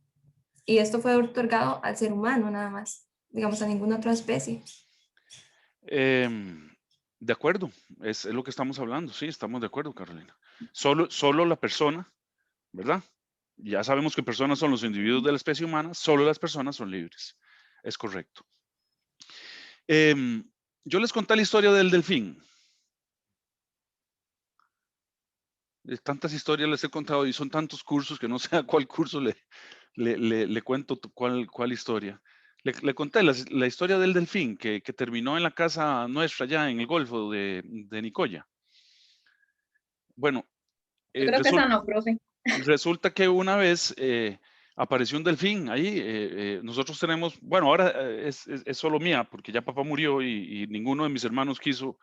Y esto fue otorgado al ser humano nada más, digamos, a ninguna otra especie. De acuerdo, es lo que estamos hablando, sí, estamos de acuerdo, Carolina. Solo la persona, ¿verdad? Ya sabemos que personas son los individuos de la especie humana, solo las personas son libres. Es correcto. Yo les conté la historia del delfín. Tantas historias les he contado y son tantos cursos que no sé a cuál curso le cuento cuál historia. Le conté la historia del delfín que terminó en la casa nuestra allá en el Golfo de Nicoya. Bueno, Yo creo que esa resulta, no, profe. resulta que una vez apareció un delfín ahí. Nosotros tenemos, bueno, ahora es solo mía porque ya papá murió y ninguno de mis hermanos quiso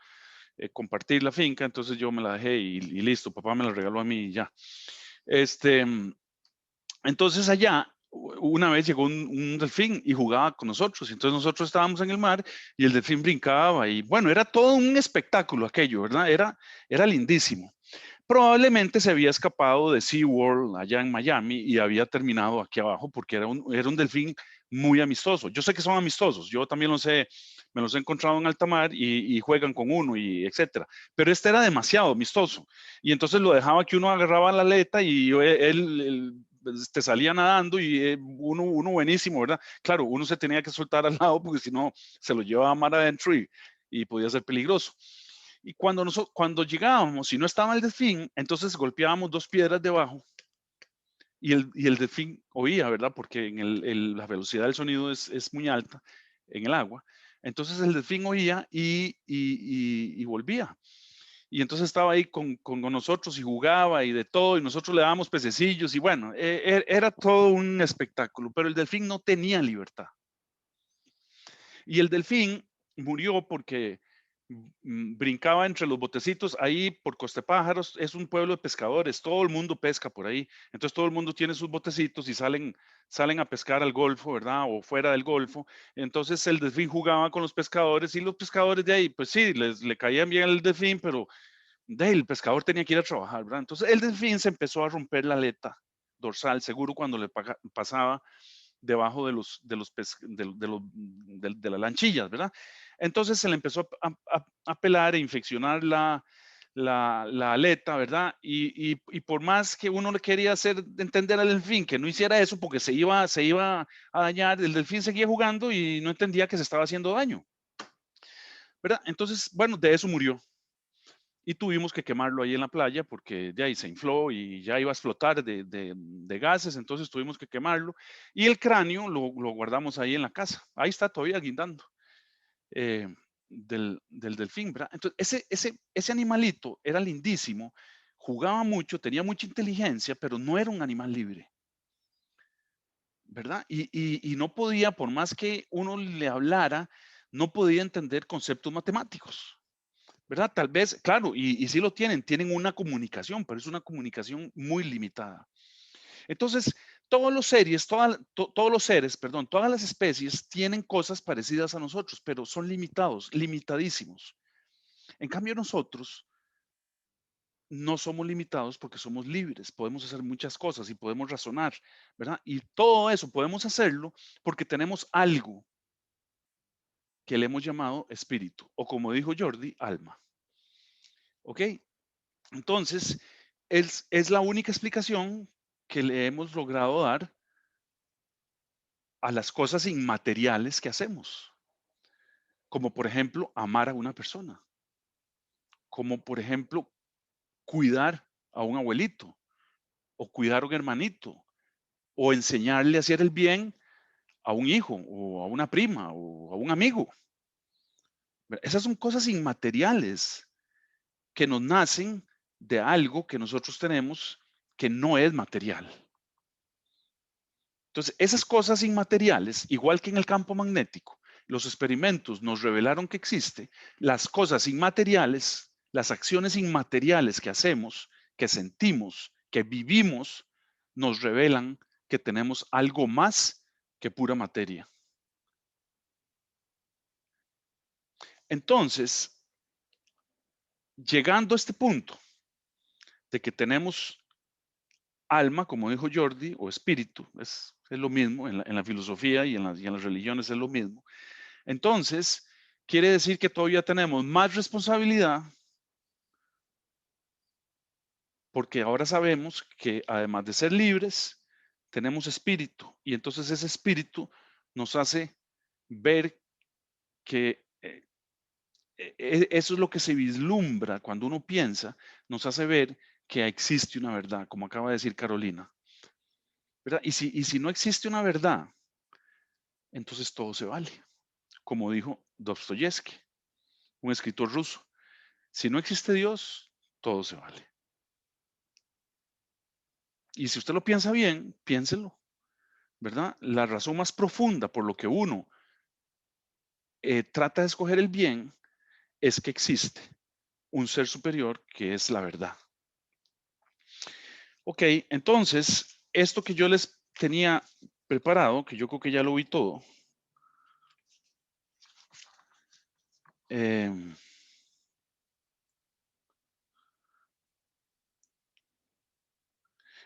compartir la finca, entonces yo me la dejé y listo, papá me la regaló a mí y ya. Entonces allá una vez llegó un delfín y jugaba con nosotros, entonces nosotros estábamos en el mar y el delfín brincaba y bueno, era todo un espectáculo aquello, ¿verdad? Era lindísimo. Probablemente se había escapado de SeaWorld allá en Miami y había terminado aquí abajo porque era un delfín muy amistoso. Yo sé que son amistosos, yo también me los he encontrado en alta mar y juegan con uno y etcétera. Pero este era demasiado amistoso y entonces lo dejaba que uno agarraba la aleta y él te salía nadando y uno buenísimo, ¿verdad? Claro, uno se tenía que soltar al lado porque si no se lo llevaba mar adentro y podía ser peligroso. Y cuando llegábamos y no estaba el delfín, entonces golpeábamos 2 piedras debajo y el delfín oía, ¿verdad? Porque la velocidad del sonido es muy alta en el agua. Entonces el delfín oía y volvía. Y entonces estaba ahí con nosotros y jugaba y de todo, y nosotros le dábamos pececillos y bueno, era todo un espectáculo, pero el delfín no tenía libertad. Y el delfín murió porque brincaba entre los botecitos ahí por Costepájaros. Es un pueblo de pescadores, todo el mundo pesca por ahí, entonces todo el mundo tiene sus botecitos y salen a pescar al golfo, ¿verdad? O fuera del golfo. Entonces el delfín jugaba con los pescadores y los pescadores de ahí, pues sí, le caían bien el delfín, pero el pescador tenía que ir a trabajar, ¿verdad? Entonces el delfín se empezó a romper la aleta dorsal, seguro cuando le pasaba debajo de las lanchillas, ¿verdad? Entonces se le empezó a pelar e infeccionar la aleta, ¿verdad? Y por más que uno le quería hacer entender al delfín que no hiciera eso porque se iba a dañar, el delfín seguía jugando y no entendía que se estaba haciendo daño, ¿verdad? Entonces, bueno, de eso murió. Y tuvimos que quemarlo ahí en la playa porque de ahí se infló y ya iba a explotar de gases, entonces tuvimos que quemarlo. Y el cráneo lo guardamos ahí en la casa. Ahí está todavía guindando del delfín, ¿verdad? Entonces, ese animalito era lindísimo, jugaba mucho, tenía mucha inteligencia, pero no era un animal libre. ¿verdad? Y no podía, por más que uno le hablara, no podía entender conceptos matemáticos, ¿verdad? Tal vez, claro, y sí lo tienen una comunicación, pero es una comunicación muy limitada. Entonces, todos los seres, perdón, todas las especies tienen cosas parecidas a nosotros, pero son limitados, limitadísimos. En cambio, nosotros no somos limitados porque somos libres, podemos hacer muchas cosas y podemos razonar, ¿verdad? Y todo eso podemos hacerlo porque tenemos algo que le hemos llamado espíritu, o como dijo Jordi, alma. ¿Ok? Entonces, es la única explicación que le hemos logrado dar a las cosas inmateriales que hacemos, como por ejemplo amar a una persona, como por ejemplo cuidar a un abuelito o cuidar a un hermanito o enseñarle a hacer el bien a un hijo o a una prima o a un amigo. Esas son cosas inmateriales que nos nacen de algo que nosotros tenemos que no es material. Entonces, esas cosas inmateriales, igual que en el campo magnético, los experimentos nos revelaron que existe, las cosas inmateriales, las acciones inmateriales que hacemos, que sentimos, que vivimos, nos revelan que tenemos algo más que pura materia. Entonces, llegando a este punto de que tenemos alma, como dijo Jordi, o espíritu, es lo mismo en la filosofía y en las religiones es lo mismo. Entonces, quiere decir que todavía tenemos más responsabilidad porque ahora sabemos que además de ser libres, tenemos espíritu y entonces ese espíritu nos hace ver que eso es lo que se vislumbra cuando uno piensa, nos hace ver que existe una verdad, como acaba de decir Carolina, ¿verdad? Y si no existe una verdad, entonces todo se vale, como dijo Dostoyevsky, un escritor ruso. Si no existe Dios, todo se vale. Y si usted lo piensa bien, piénselo, ¿verdad? La razón más profunda por lo que uno trata de escoger el bien es que existe un ser superior que es la verdad. Ok, entonces, esto que yo les tenía preparado, que yo creo que ya lo vi todo,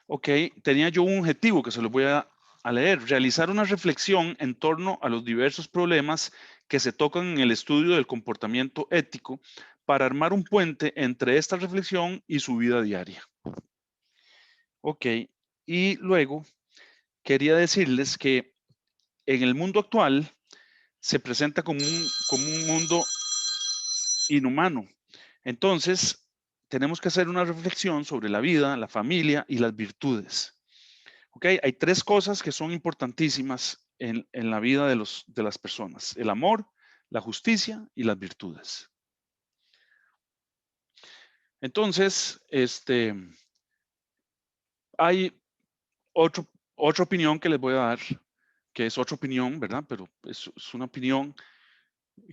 ok, tenía yo un objetivo que se lo voy a leer, realizar una reflexión en torno a los diversos problemas que se tocan en el estudio del comportamiento ético para armar un puente entre esta reflexión y su vida diaria. Ok, y luego quería decirles que en el mundo actual se presenta como un mundo inhumano. Entonces, tenemos que hacer una reflexión sobre la vida, la familia y las virtudes. ¿Ok? Hay tres cosas que son importantísimas en la vida de las personas. El amor, la justicia y las virtudes. Entonces, hay otra opinión que les voy a dar, que es otra opinión, ¿verdad? Pero es una opinión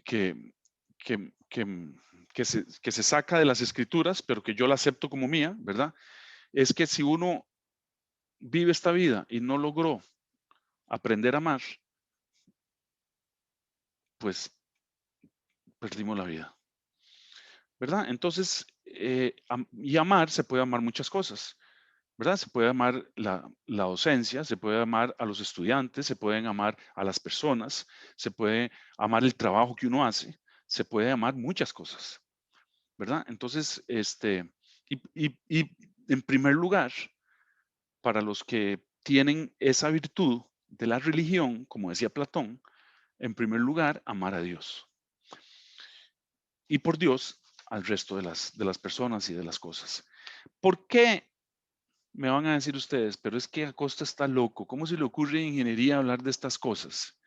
que, que, que se saca de las escrituras, pero que yo la acepto como mía, ¿verdad? Es que si uno vive esta vida y no logró aprender a amar, pues perdimos la vida, ¿verdad? Entonces, y amar, se puede amar muchas cosas, ¿verdad? Se puede amar la docencia, se puede amar a los estudiantes, se pueden amar a las personas, se puede amar el trabajo que uno hace, se puede amar muchas cosas, ¿verdad? Entonces, y en primer lugar, para los que tienen esa virtud de la religión, como decía Platón, en primer lugar, amar a Dios. Y por Dios, al resto de las personas y de las cosas. ¿Por qué? Me van a decir ustedes, pero es que Acosta está loco. ¿Cómo se le ocurre en ingeniería hablar de estas cosas?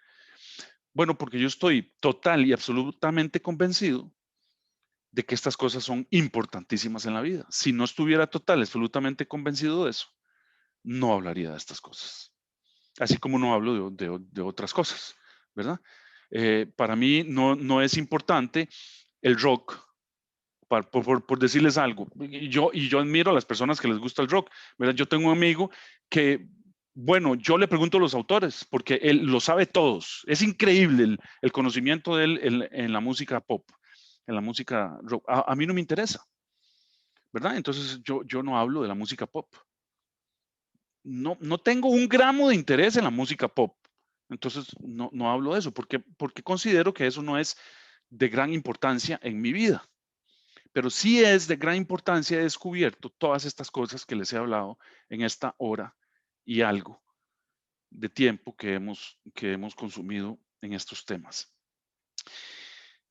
Bueno, porque yo estoy total y absolutamente convencido de que estas cosas son importantísimas en la vida. Si no estuviera total, absolutamente convencido de eso, no hablaría de estas cosas. así como no hablo de otras cosas, ¿verdad? Para mí no es importante el rock, por decirles algo. Y yo admiro a las personas que les gusta el rock, ¿verdad? Yo tengo un amigo que, bueno, yo le pregunto a los autores, porque él lo sabe todos. Es increíble el conocimiento de él en la música pop, en la música rock. A mí no me interesa, ¿verdad? Entonces yo no hablo de la música pop. No tengo un gramo de interés en la música pop. Entonces no hablo de eso, porque considero que eso no es de gran importancia en mi vida. Pero sí es de gran importancia, he descubierto todas estas cosas que les he hablado en esta hora y algo de tiempo que hemos consumido en estos temas.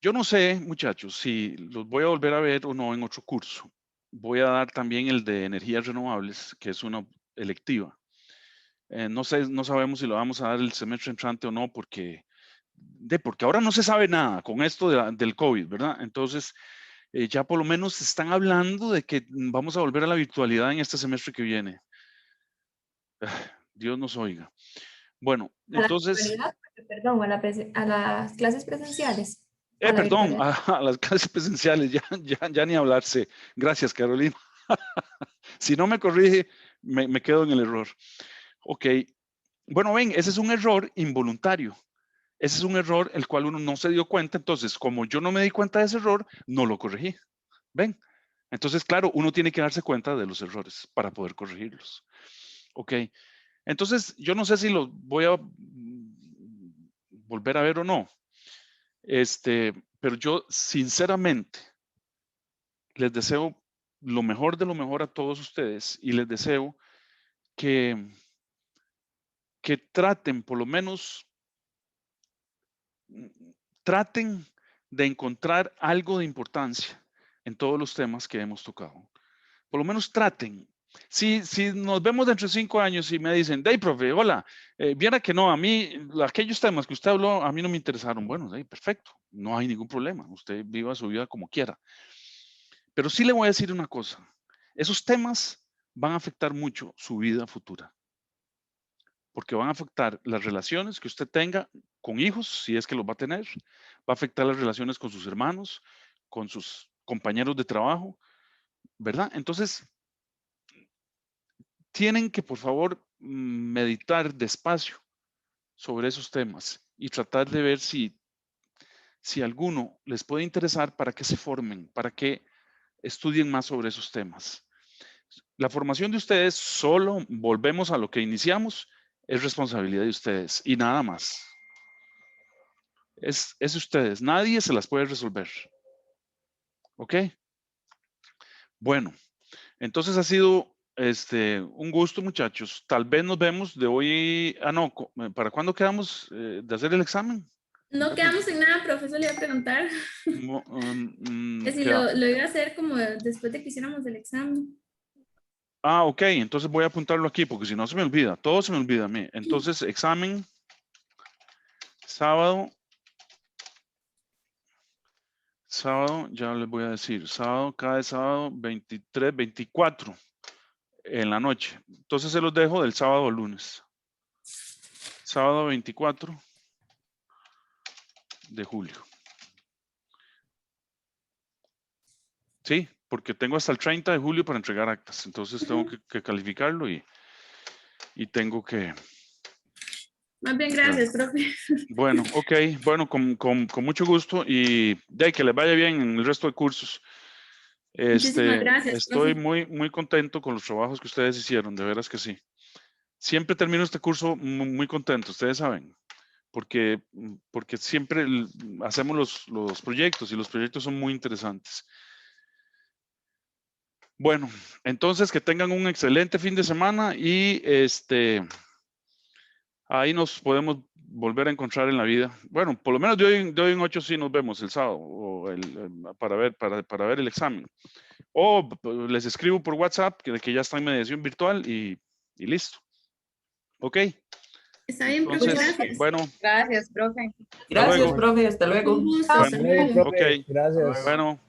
Yo no sé, muchachos, si los voy a volver a ver o no en otro curso. Voy a dar también el de energías renovables, que es una electiva. No sabemos si lo vamos a dar el semestre entrante o no, porque ahora no se sabe nada con esto del COVID, ¿verdad? Entonces, ya por lo menos están hablando de que vamos a volver a la virtualidad en este semestre que viene. Dios nos oiga. Bueno, A la entonces, virtualidad, perdón, a las clases presenciales. perdón, a las clases presenciales, ya ni hablarse. Gracias, Carolina. Si no me corrige, me quedo en el error. Ok. Bueno, ven, ese es un error involuntario. Ese es un error el cual uno no se dio cuenta. Entonces, como yo no me di cuenta de ese error, no lo corregí. ¿Ven? Entonces, claro, uno tiene que darse cuenta de los errores para poder corregirlos. Ok. Entonces, yo no sé si los voy a volver a ver o no. Pero yo, sinceramente, les deseo lo mejor de lo mejor a todos ustedes y les deseo que traten, por lo menos, traten de encontrar algo de importancia en todos los temas que hemos tocado. Por lo menos traten. Si nos vemos dentro de 5 años y me dicen, hey, profe, hola, viera que no, a mí, aquellos temas que usted habló, a mí no me interesaron. Bueno, perfecto, no hay ningún problema. Usted viva su vida como quiera. Pero sí le voy a decir una cosa. Esos temas van a afectar mucho su vida futura. Porque van a afectar las relaciones que usted tenga con hijos, si es que los va a tener. Va a afectar las relaciones con sus hermanos, con sus compañeros de trabajo, ¿verdad? Entonces, tienen que, por favor, meditar despacio sobre esos temas y tratar de ver si alguno les puede interesar para que se formen, para que estudien más sobre esos temas. La formación de ustedes, solo volvemos a lo que iniciamos, es responsabilidad de ustedes y nada más. Es ustedes, nadie se las puede resolver. ¿Ok? Bueno, entonces ha sido un gusto, muchachos. Tal vez nos vemos de hoy a no. ¿Para cuándo quedamos de hacer el examen? No quedamos en nada, profesor, le iba a preguntar que si lo iba a hacer como después de que hiciéramos el examen. Ok, entonces voy a apuntarlo aquí porque si no se me olvida, todo se me olvida a mí. Entonces, examen, sábado, ya les voy a decir, cada sábado 23, 24 en la noche. Entonces se los dejo del sábado al lunes. Sábado 24 de julio. Sí, porque tengo hasta el 30 de julio para entregar actas. Entonces tengo que calificarlo y tengo que... Más bien, gracias, profe. Bueno, ok. Bueno, con mucho gusto y de que les vaya bien en el resto de cursos. Muchísimas gracias, Estoy profe. muy contento con los trabajos que ustedes hicieron, de veras que sí. Siempre termino este curso muy contento, ustedes saben, porque siempre hacemos los proyectos y los proyectos son muy interesantes. Bueno, entonces que tengan un excelente fin de semana y ahí nos podemos volver a encontrar en la vida. Bueno, por lo menos de hoy en 8 sí nos vemos el sábado o para ver el examen. O les escribo por WhatsApp que ya está en mediación virtual y listo. ¿Ok? Está bien, profe, Entonces, gracias. bueno, Gracias, profe. Gracias, luego. profe, hasta luego. Un gusto, Chao. hasta luego. Profe, Ok. gracias. Bueno.